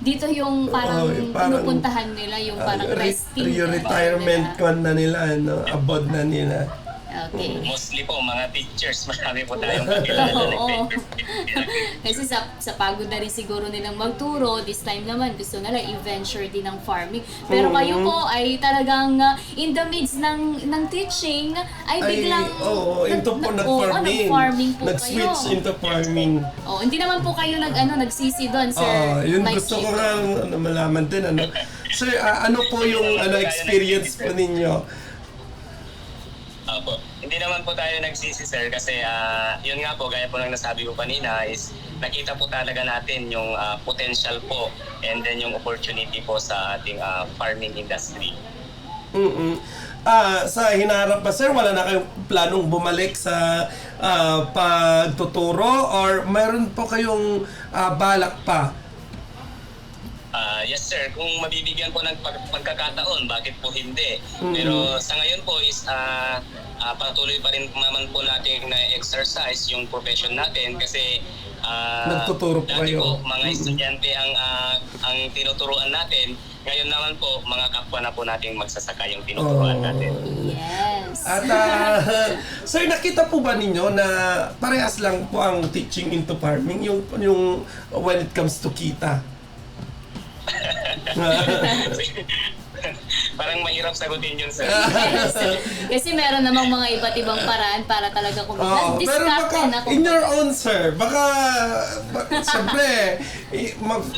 [SPEAKER 3] dito yung parang pinupuntahan nila yung parang resting.
[SPEAKER 4] Retirement na nila, abode na nila.
[SPEAKER 3] Okay.
[SPEAKER 8] Mostly po mga teachers, marami po tayong kakilala
[SPEAKER 3] Oo. Kasi sa pagod na rin siguro nilang magturo, this time naman gusto nila i-venture din ng farming. Pero kayo po ay talagang in the midst ng teaching ay biglang
[SPEAKER 4] nag-farming.
[SPEAKER 3] po
[SPEAKER 4] Nag-switch
[SPEAKER 3] kayo.
[SPEAKER 4] into farming.
[SPEAKER 3] Hindi naman po kayo nagsisi doon, Sir
[SPEAKER 4] Yun
[SPEAKER 3] Mike
[SPEAKER 4] gusto ko
[SPEAKER 3] Jimbo.
[SPEAKER 4] nga malaman din. Sir, ano po yung experience po ninyo?
[SPEAKER 8] Opo. Hindi naman po tayo nagsisi, sir, kasi yun nga po, gaya po ng nasabi ko kanina, is nakita po talaga natin yung potential po and then yung opportunity po sa ating farming industry.
[SPEAKER 4] Sa hinaharap pa, sir, wala na kayong planong bumalik sa pagtuturo or mayroon po kayong balak pa?
[SPEAKER 8] Yes, sir. Kung mabibigyan po ng pagkakataon, bakit po hindi? Pero sa ngayon po is patuloy pa rin naman po natin na exercise yung profession natin kasi
[SPEAKER 4] nagtuturo po
[SPEAKER 8] dati
[SPEAKER 4] kayo.
[SPEAKER 8] po mga estudyante ang tinuturuan natin. Ngayon naman po, mga kapwa na po natin magsasaka yung tinuturuan natin.
[SPEAKER 3] Yes.
[SPEAKER 4] At sir, nakita po ba ninyo na parehas lang po ang teaching into farming yung when it comes to kita?
[SPEAKER 8] Parang mahirap sagutin yun, sir.
[SPEAKER 3] Yes. Kasi meron namang mga iba't ibang paraan para talaga kumita.
[SPEAKER 4] Pero baka, in your own, sir, siyempre,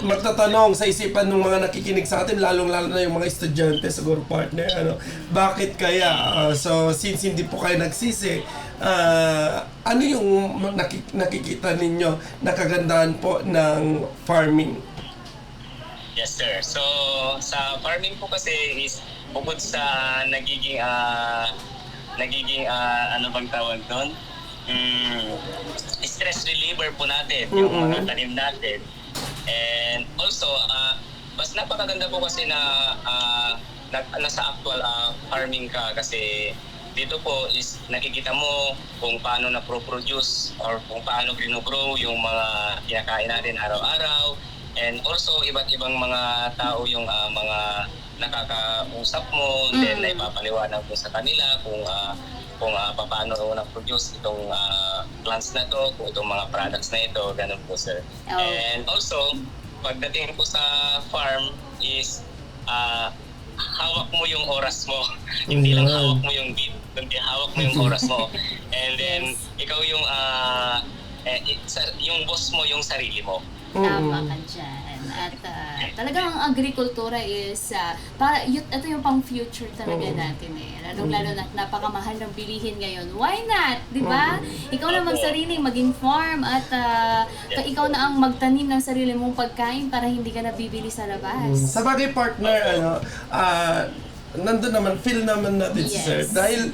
[SPEAKER 4] magtatanong sa isipan ng mga nakikinig sa atin, lalong-lalo na yung mga estudyante, siguro partner, bakit kaya? So, since hindi po kayo nagsisi, ano yung nakikita ninyo na kagandahan po ng farming?
[SPEAKER 8] Yes, sir. So, sa farming po kasi is bukod sa nagiging ano bang tawag doon? Stress reliever po natin, yung mga tanim natin. And also, mas napakaganda po kasi na nasa actual farming ka kasi dito po is nakikita mo kung paano na-produce or kung paano gino-grow yung mga kinakain natin araw-araw. And also, iba't ibang mga tao yung mga nakakausap mo, then naipapaliwanag mo sa kanila kung paano na-produce itong plants na to, kung itong mga products na ito, ganun po, sir.
[SPEAKER 3] Oh.
[SPEAKER 8] And also, pagdating po sa farm is hawak mo yung oras mo. Hindi lang hawak mo yung beat, kundi hawak mo yung oras mo. And then, ikaw yung yung boss mo yung sarili mo.
[SPEAKER 3] Tama ka dyan. At talagang ang agrikultura is, ito yung pang future talaga natin eh. Lalo na napakamahal ng bilihin ngayon. Why not? Di ba? Ikaw na magsarili, maging farm at ikaw na ang magtanim ng sarili mong pagkain para hindi ka nabibili sa labas.
[SPEAKER 4] Sa bagay partner, nandun naman, feel naman natin si Sir. Dahil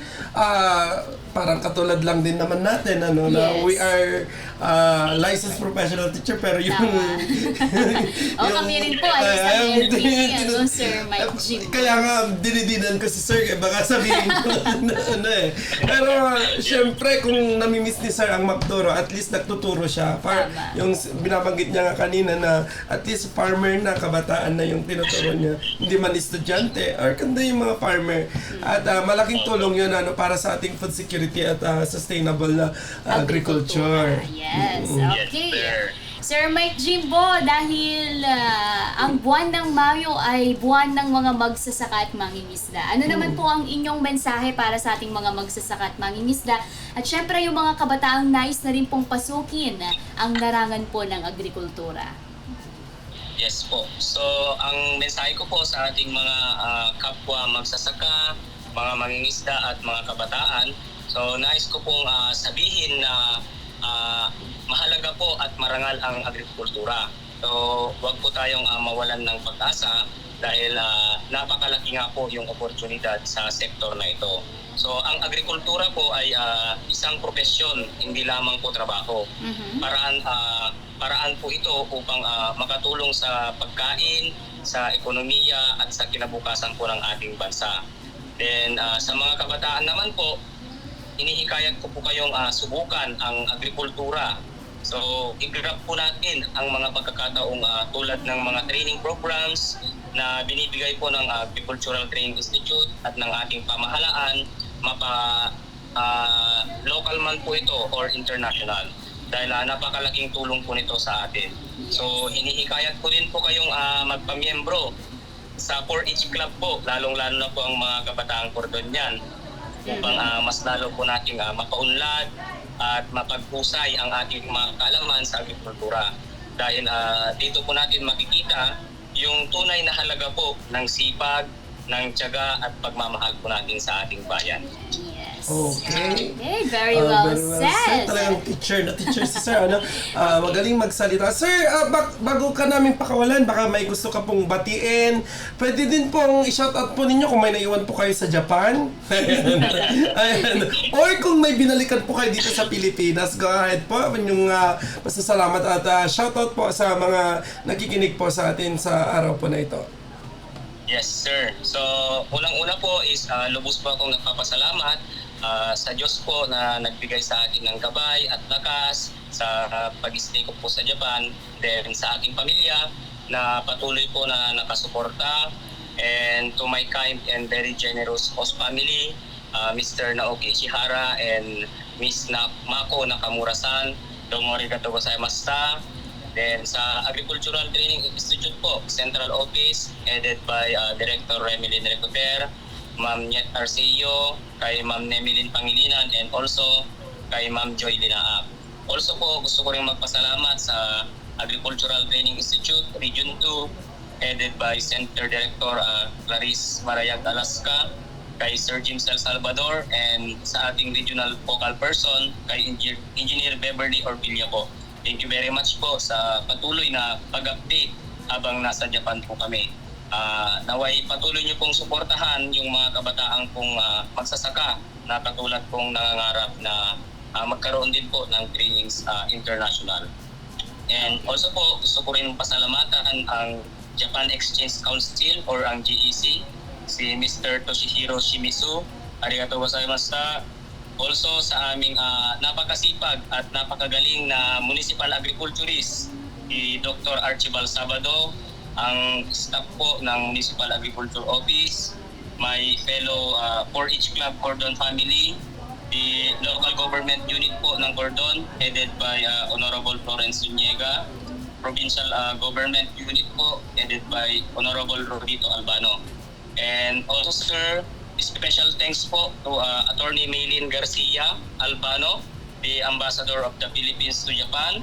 [SPEAKER 4] parang katulad lang din naman natin, na we are licensed professional teacher, pero yung...
[SPEAKER 3] kami rin po ay isang LPC, Sir Mike Jim.
[SPEAKER 4] Kaya nga, dinidinan ko si Sir, baka sabihin ko Pero, syempre, kung namimiss ni Sir ang magturo, at least nagtuturo siya. Yung binabanggit niya nga kanina na at least farmer na, kabataan na yung tinuturo niya. Hindi man estudyante, or kundi yung mga farmer. At malaking tulong yun para sa ating food security at sustainable na agriculture.
[SPEAKER 3] Yes, okay. Sir Mike Jimbo, dahil ang buwan ng Mayo ay buwan ng mga magsasaka at mangingisda. Ano naman po ang inyong mensahe para sa ating mga magsasaka at mangingisda? At syempre yung mga kabataang nais na rin pong pasukin ang larangan po ng agrikultura.
[SPEAKER 8] Yes po. So, ang mensahe ko po sa ating mga kapwa magsasaka, mga mangingisda at mga kabataan, so nais ko pong sabihin na mahalaga po at marangal ang agrikultura. So, huwag po tayong mawalan ng pag-asa dahil napakalaki nga po yung oportunidad sa sektor na ito. So, ang agrikultura po ay isang profesyon, hindi lamang po trabaho. Paraan po ito upang makatulong sa pagkain, sa ekonomiya at sa kinabukasan po ng ating bansa. Then sa mga kabataan naman po, inihikayat ko po kayong subukan ang agrikultura. So, i-grab po natin ang mga pagkakataong tulad ng mga training programs na binibigay po ng Agricultural Training Institute at ng ating pamahalaan, local man po ito or international. Dahil napakalaking tulong po nito sa atin. So, hinihikayat ko din po kayong magpamiyembro sa 4-H Club po, lalong-lalo na po ang mga kabataang Cordonian upang mas lalo po nating mapaunlad at mapaghusay ang ating mga kaalaman sa agrikultura. Dahil dito po natin makikita yung tunay na halaga po ng sipag, ng tiyaga at pagmamahal po natin sa ating bayan.
[SPEAKER 4] Okay.
[SPEAKER 3] Very well said.
[SPEAKER 4] Talagang teacher si Sir. Magaling magsalita. Sir, bago ka namin pakawalan, baka may gusto ka pong batiin. Pwede din pong i-shoutout po ninyo kung may naiwan po kayo sa Japan. Ayan. Or kung may binalikan po kayo dito sa Pilipinas, go ahead po. Yung pasasalamat at shoutout po sa mga nakikinig po sa atin sa araw po na ito.
[SPEAKER 8] Yes, sir. So, unang-una po is lubos po akong nagpapasalamat sa Diyos po na nagbigay sa akin ng gabay at lakas sa pag-stay ko po sa Japan. Then sa aking pamilya na patuloy po na nakasuporta. And to my kind and very generous host family, Mr. Naoki Ishihara and Miss Mako Nakamura-san, domo arigatou gozaimashita. Then sa Agricultural Training Institute po, Central Office, headed by Director Remilyn Recuper, Ma'am Nyet Arceo, kay Ma'am Nemilyn Pangilinan, and also kay Ma'am Joy Linaap. Also po, gusto ko rin magpasalamat sa Agricultural Training Institute, Region 2, headed by Center Director Clarice Marayag Alaska, kay Sir Jim Salvador, and sa ating regional focal person, kay Engineer Beverly Orpilla po. Thank you very much po sa patuloy na pag-update habang nasa Japan po kami. Naway patuloy niyo pong suportahan yung mga kabataan pong magsasaka na katulad pong nangangarap na magkaroon din po ng trainings international. And also po, gusto ko rin pasalamatan ang Japan Exchange Council or ang GEC, si Mr. Toshihiro Shimizu. Arigatou gozaimashita. Also sa aming napakasipag at napakagaling na municipal agriculturist, si Dr. Archibald Sabado, ang staff po ng Municipal Agriculture Office, my fellow 4-H Club Cordon family, the local government unit po ng Cordon headed by Honorable Florence Zuniega, provincial government unit po headed by Honorable Rodito Albano. And also sir, special thanks po to Attorney Maylin Garcia Albano, the Ambassador of the Philippines to Japan,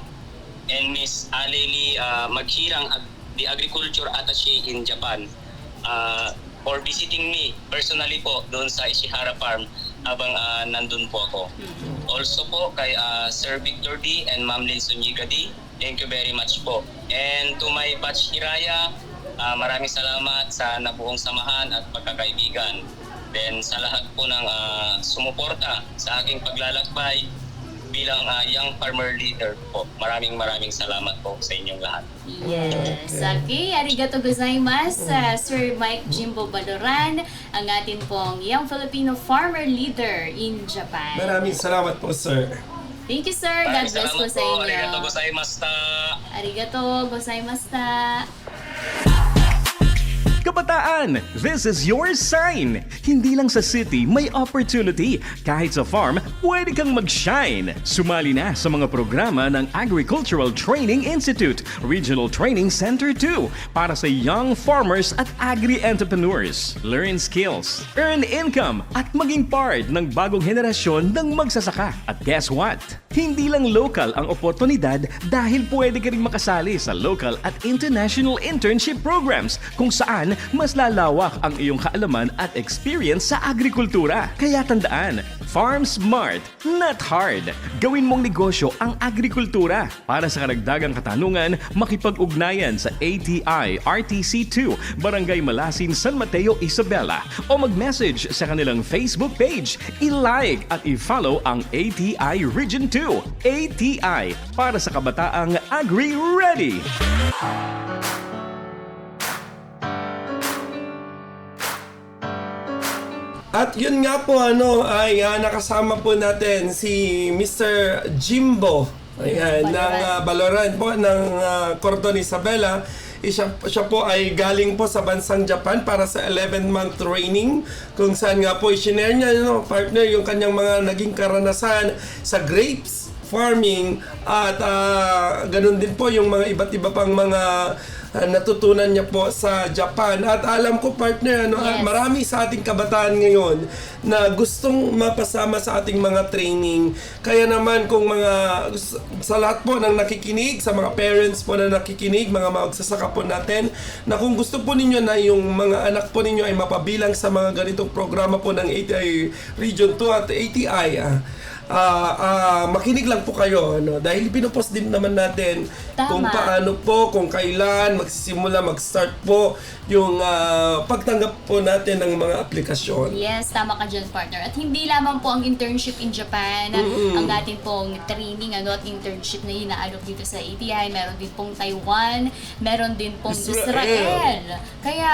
[SPEAKER 8] and Miss Aleli Maghirang, the Agriculture Attaché in Japan, for visiting me personally po doon sa Ishihara Farm habang nandun po ako. Also po kay Sir Victor D and Ma'am Lynn Zuniga D, thank you very much po. And to my batch Hiraya, maraming salamat sa nabuong samahan at pagkakaibigan. Then sa lahat po ng sumuporta sa aking paglalakbay bilang young farmer leader po, maraming salamat po sa inyong lahat.
[SPEAKER 3] Yes. Okay, arigato gozaimasu, Sir Mike Jimbo Baloran, ang atin pong young Filipino farmer leader in Japan.
[SPEAKER 4] Maraming salamat po, sir.
[SPEAKER 3] Thank you, sir. God bless po sa inyo.
[SPEAKER 8] Arigato gozaimashita.
[SPEAKER 3] Arigato gozaimashita.
[SPEAKER 6] Kabataan, this is your sign! Hindi lang sa city may opportunity. Kahit sa farm, pwede kang mag-shine. Sumali na sa mga programa ng Agricultural Training Institute, Regional Training Center 2 para sa young farmers at agri-entrepreneurs. Learn skills, earn income, at maging part ng bagong henerasyon ng magsasaka. At guess what? Hindi lang local ang oportunidad dahil pwede ka rin makasali sa local at international internship programs kung saan mas lalawak ang iyong kaalaman at experience sa agrikultura. Kaya tandaan, farm smart, not hard. Gawin mong negosyo ang agrikultura. Para sa karagdagang katanungan, makipag-ugnayan sa ATI RTC2, Barangay Malasin, San Mateo, Isabela o mag-message sa kanilang Facebook page. I-like at i-follow ang ATI Region 2. ATI, para sa kabataang agri-ready!
[SPEAKER 4] At yun nga po ay nakasama po natin si Mr. Jimbo ng Baloran po ng Cordon Isabela. Siya po ay galing po sa bansang Japan para sa 11-month training kung saan nga po i-share niya partner yung kanyang mga naging karanasan sa grapes farming at ganun din po yung mga iba't iba pang mga natutunan niya po sa Japan. At alam ko partner, marami sa ating kabataan ngayon na gustong mapasama sa ating mga training. Kaya naman kung sa lahat po ng nakikinig, sa mga parents po na nakikinig, mga magsasaka po natin, na kung gusto po ninyo na yung mga anak po ninyo ay mapabilang sa mga ganitong programa po ng ATI Region 2 at ATI, makinig lang po kayo dahil pinopost din naman natin kung paano po, kung kailan magsisimula, mag-start po yung pagtanggap po natin ng mga aplikasyon.
[SPEAKER 3] Yes, tama ka dyan, partner. At hindi lamang po ang internship in Japan, ang ating pong training at internship na inaalok dito sa ATI. Meron din pong Taiwan, meron din pong Israel. Kaya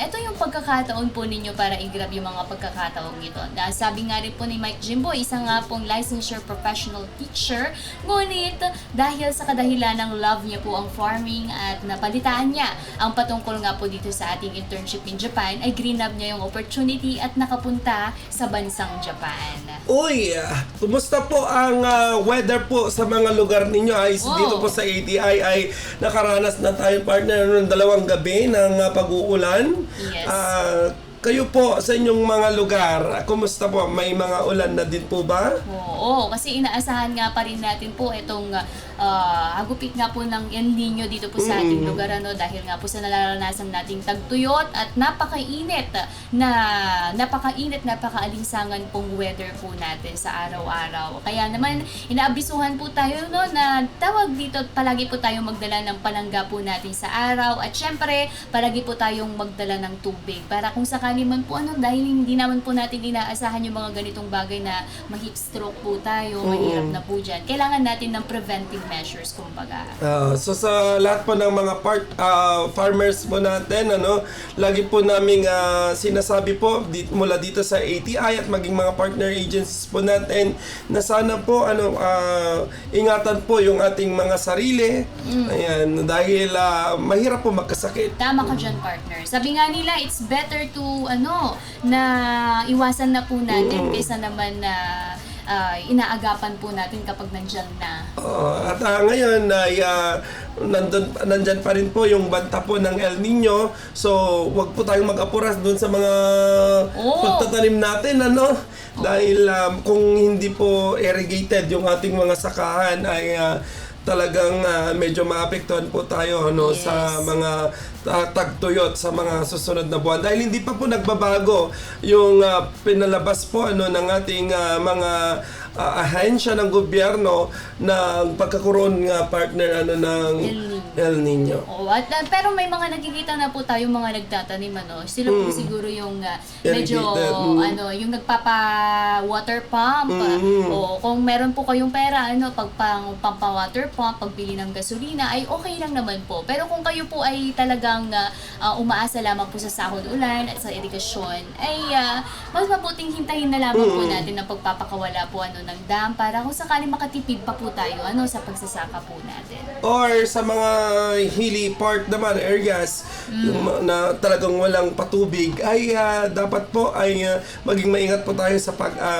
[SPEAKER 3] ito yung pagkakataon po ninyo para i-grab yung mga pagkakataong ito. Sabi nga rin po ni Mike Jimbo, isa nga pong licensure professional teacher, ngunit dahil sa kadahilan ng love niya po ang farming at napalitaan niya ang patungkol nga po dito sa ating internship in Japan, ay grinab niya yung opportunity at nakapunta sa bansang Japan.
[SPEAKER 4] Uy, kumusta po ang weather po sa mga lugar ninyo? Dito po sa ATI ay nakaranas na tayo partner ng 2 gabi ng pag-uulan.
[SPEAKER 3] Yes.
[SPEAKER 4] Kayo po sa inyong mga lugar, kumusta po? May mga ulan na din po ba?
[SPEAKER 3] Oo, kasi inaasahan nga pa rin natin po itong hagupit nga po ng El Nino dito po sa ating lugar, ano, dahil nga po sa nararanasan nating tagtuyot at napakainit, napakaalinsangan pong weather po natin sa araw-araw. Kaya naman, inaabisuhan po tayo, no, na tawag dito, palagi po tayong magdala ng palangga po natin sa araw, at syempre, palagi po tayong magdala ng tubig para kung sakali man po, ano, dahil hindi naman po natin inaasahan yung mga ganitong bagay na ma-heat stroke po tayo, mahirap na po dyan. Kailangan natin ng preventive measures, kumbaga.
[SPEAKER 4] So sa lahat po ng mga farmers po natin, ano, lagi po naming sinasabi po mula dito sa ATI at maging mga partner agencies po natin na sana po ingatan po yung ating mga sarili. Ayan, dahil mahirap po magkasakit.
[SPEAKER 3] Tama ka dyan, partner. Sabi nga nila, it's better to na iwasan na po natin kaysa naman na inaagapan po natin kapag nandiyan na.
[SPEAKER 4] At ngayon ay nandyan pa rin po yung banta po ng El Nino. So, wag po tayong mag-apuras doon sa mga pagtatanim natin, ano? Dahil kung hindi po irrigated yung ating mga sakahan ay talagang medyo maapektuhan po tayo, ano, sa mga tagtuyot sa mga susunod na buwan, dahil hindi pa po nagbabago yung pinalabas po, ano, ng ating mga ahensya ng gobyerno ng pagkakaroon nga partner, ano, ng El Nino.
[SPEAKER 3] Pero may mga nakikita na po tayo mga nagtatanim, ano, sila po siguro yung medyo yung nagpapa-water pump. O kung meron po kayong pera, ano, pampa-water pump, pagbili ng gasolina, ay okay lang naman po. Pero kung kayo po ay talagang umaasa lamang po sa sahod ulan at sa irigasyon, ay mas mabuting hintayin na lamang po natin ang pagpapakawala po, ano, ng dam, para kung sakali makatipid pa po tayo, ano, sa pagsasaka po natin.
[SPEAKER 4] Or sa mga hilly part naman, areas na talagang walang patubig, ay dapat po ay maging maingat po tayo sa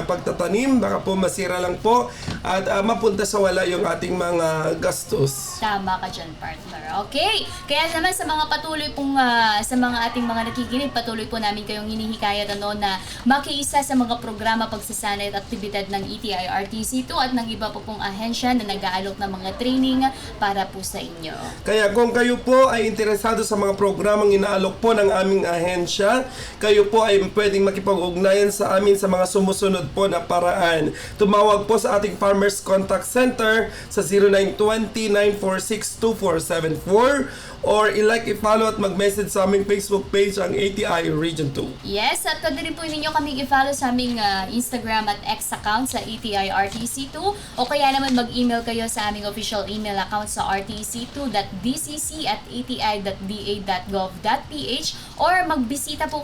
[SPEAKER 4] pagtatanim. Baka po masira lang po at mapunta sa wala yung ating mga gastos.
[SPEAKER 3] Tama ka dyan, partner. Okay, kaya naman sa mga patuloy pong sa mga ating mga nakikinig, patuloy po namin kayong hinihikayat, ano, na makiisa sa mga programa, pagsasanay at aktibidad ng ETI-RTC2 at ng iba po pong ahensya na nag-aalok ng mga training para po sa inyo.
[SPEAKER 4] Kaya kung kayo po ay interesado sa mga programang inaalok po ng aming ahensya, kayo po ay pwedeng makipag-ugnayan sa amin sa mga sumusunod po na paraan. Tumawag po sa ating Farmers Contact Center sa 0920-946-2474 or i-like, i-follow at mag-message sa aming Facebook page, ang ATI Region 2.
[SPEAKER 3] Yes, at pwede rin po ninyo kaming i-follow sa aming Instagram at X account sa ATI-RTC2, o kaya naman mag-email kayo sa aming official email account sa rtc2.dcc@ati.da.gov.ph, or bumisita po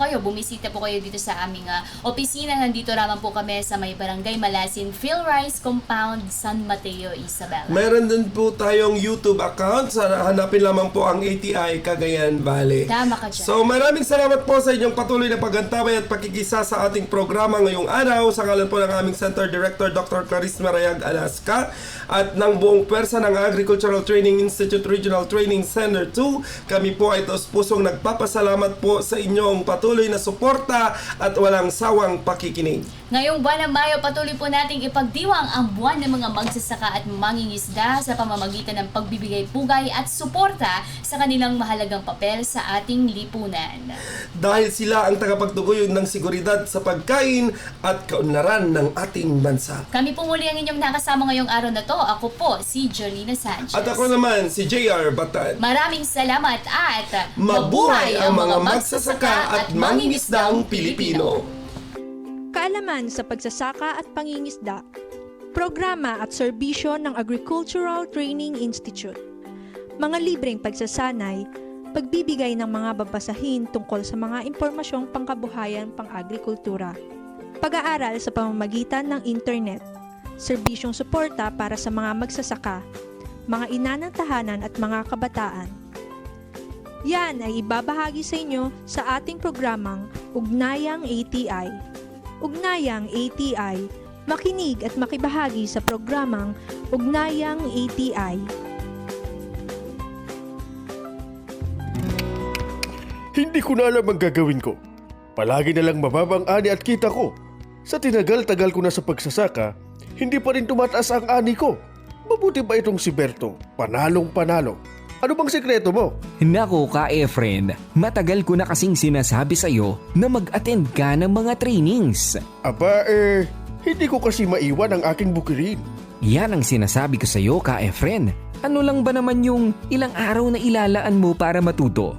[SPEAKER 3] kayo dito sa aming opisina. Nandito lamang po kami sa may Barangay Malasin, Philrice Compound, San Mateo, Isabela.
[SPEAKER 4] Mayroon din po tayong YouTube account, hanapin lamang po ang ATI Cagayan Valley.
[SPEAKER 3] Tama ka dyan.
[SPEAKER 4] So maraming salamat po sa inyong patuloy na pagantabay at pakikisa sa ating programa ngayong araw. Sa ngalan po ng aming Center Director, Dr. Clarice Marayag Alaska, at ng buong pwersa ng Agricultural Training Institute Regional Training Center 2, kami po ay taos-pusong nagpapasalamat po sa inyong patuloy na suporta at walang sawang pakikinig.
[SPEAKER 3] Ngayong buwan ng Mayo, patuloy po nating ipagdiwang ang buwan ng mga magsasaka at mangingisda sa pamamagitan ng pagbibigay pugay at suporta sa kanilang mahalagang papel sa ating lipunan.
[SPEAKER 4] Dahil sila ang tagapagtuguyod ng seguridad sa pagkain at kaunlaran ng ating bansa.
[SPEAKER 3] Kami po muli ang inyong nakasama ngayong araw na to. Ako po si Jolina Sanchez.
[SPEAKER 4] At ako naman si JR Batan.
[SPEAKER 3] Maraming salamat at
[SPEAKER 4] mabuhay ang mga magsasaka at mangingisdang Pilipino.
[SPEAKER 2] Kaalaman sa pagsasaka at pangingisda, programa at serbisyo ng Agricultural Training Institute. Mga libreng pagsasanay, pagbibigay ng mga babasahin tungkol sa mga impormasyong pangkabuhayan pang-agrikultura, pag-aaral sa pamamagitan ng internet, serbisyong suporta para sa mga magsasaka, mga ina ng tahanan at mga kabataan. Yan ay ibabahagi sa inyo sa ating programang Ugnayang ATI. Ugnayang ATI, makinig at makibahagi sa programang Ugnayang ATI.
[SPEAKER 12] Hindi ko na alam ang gagawin ko. Palagi na lang mababang ani at kita ko. Sa tinagal-tagal ko na sa pagsasaka, hindi pa rin tumataas ang ani ko. Mabuti ba itong si Berto? Panalong panalo. Ano bang sekreto mo?
[SPEAKER 13] Nako ka Efren, matagal ko na kasing sinasabi sa'yo na mag-attend ka ng mga trainings.
[SPEAKER 12] Aba hindi ko kasi maiwan ang aking bukirin.
[SPEAKER 13] Yan ang sinasabi ko sa'yo ka Efren. Ano lang ba naman yung ilang araw na ilalaan mo para matuto?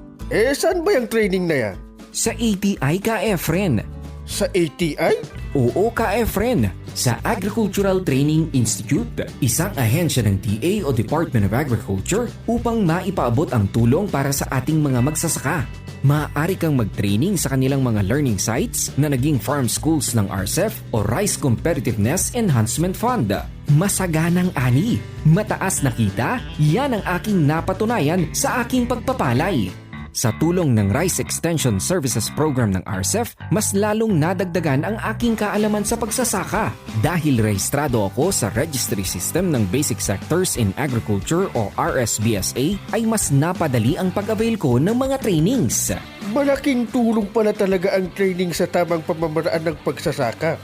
[SPEAKER 12] Saan ba yung training na yan?
[SPEAKER 13] Sa ATI ka Efren.
[SPEAKER 12] Sa ATI?
[SPEAKER 13] Oo ka Efren. Sa Agricultural Training Institute, isang ahensya ng TA o Department of Agriculture upang maipaabot ang tulong para sa ating mga magsasaka. Maaari kang mag-training sa kanilang mga learning sites na naging farm schools ng RCEF o Rice Competitiveness Enhancement Fund. Masaganang ani, mataas na kita, yan ang aking napatunayan sa aking pagpapalay. Sa tulong ng Rice Extension Services Program ng RCEF, mas lalong nadagdagan ang aking kaalaman sa pagsasaka. Dahil rehistrado ako sa Registry System ng Basic Sectors in Agriculture o RSBSA, ay mas napadali ang pag-avail ko ng mga trainings.
[SPEAKER 12] Malaking tulong pala talaga ang training sa tamang pamamaraan ng pagsasaka.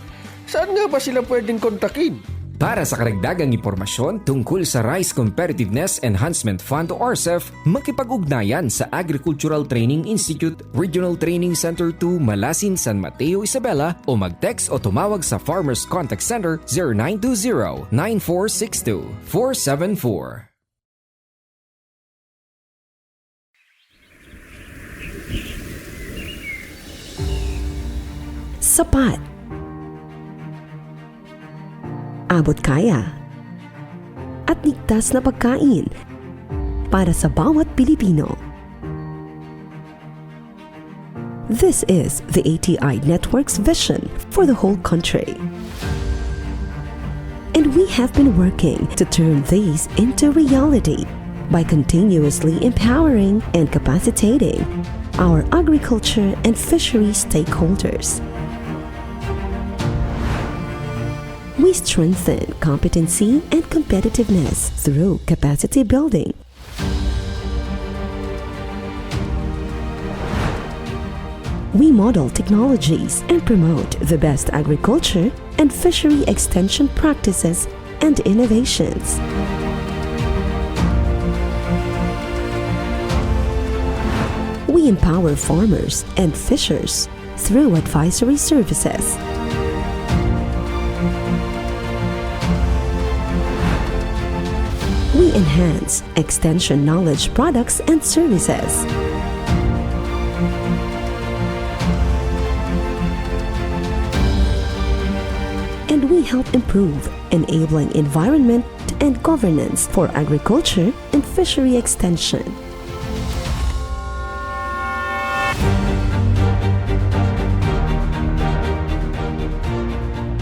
[SPEAKER 12] Saan nga ba sila pwedeng kontakin?
[SPEAKER 13] Para sa karagdagang impormasyon tungkol sa Rice Competitiveness Enhancement Fund o RCEF, makipag-ugnayan sa Agricultural Training Institute, Regional Training Center 2, Malasin, San Mateo, Isabela o mag-text o tumawag sa Farmers Contact Center 0920-9462-474.
[SPEAKER 14] Sapat. Abot kaya at ligtas na pagkain para sa bawat Pilipino. This is the ATI Network's vision for the whole country. And we have been working to turn these into reality by continuously empowering and capacitating our agriculture and fishery stakeholders. We strengthen competency and competitiveness through capacity building. We model technologies and promote the best agriculture and fishery extension practices and innovations. We empower farmers and fishers through advisory services. We enhance extension knowledge products and services. And we help improve enabling environment and governance for agriculture and fishery extension.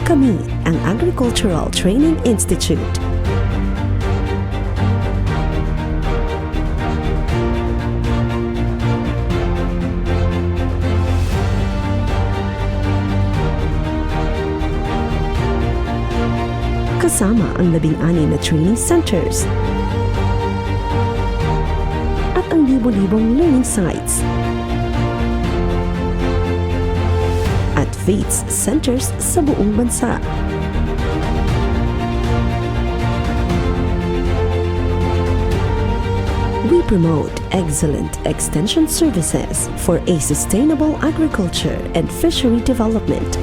[SPEAKER 14] Kami ang Agricultural Training Institute. Kasama ang 16 na training centers at ang libo-libong learning sites at FEEDS centers sa buong bansa. We promote excellent extension services for a sustainable agriculture and fishery development.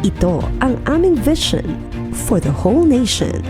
[SPEAKER 14] Ito ang aming vision for the whole nation.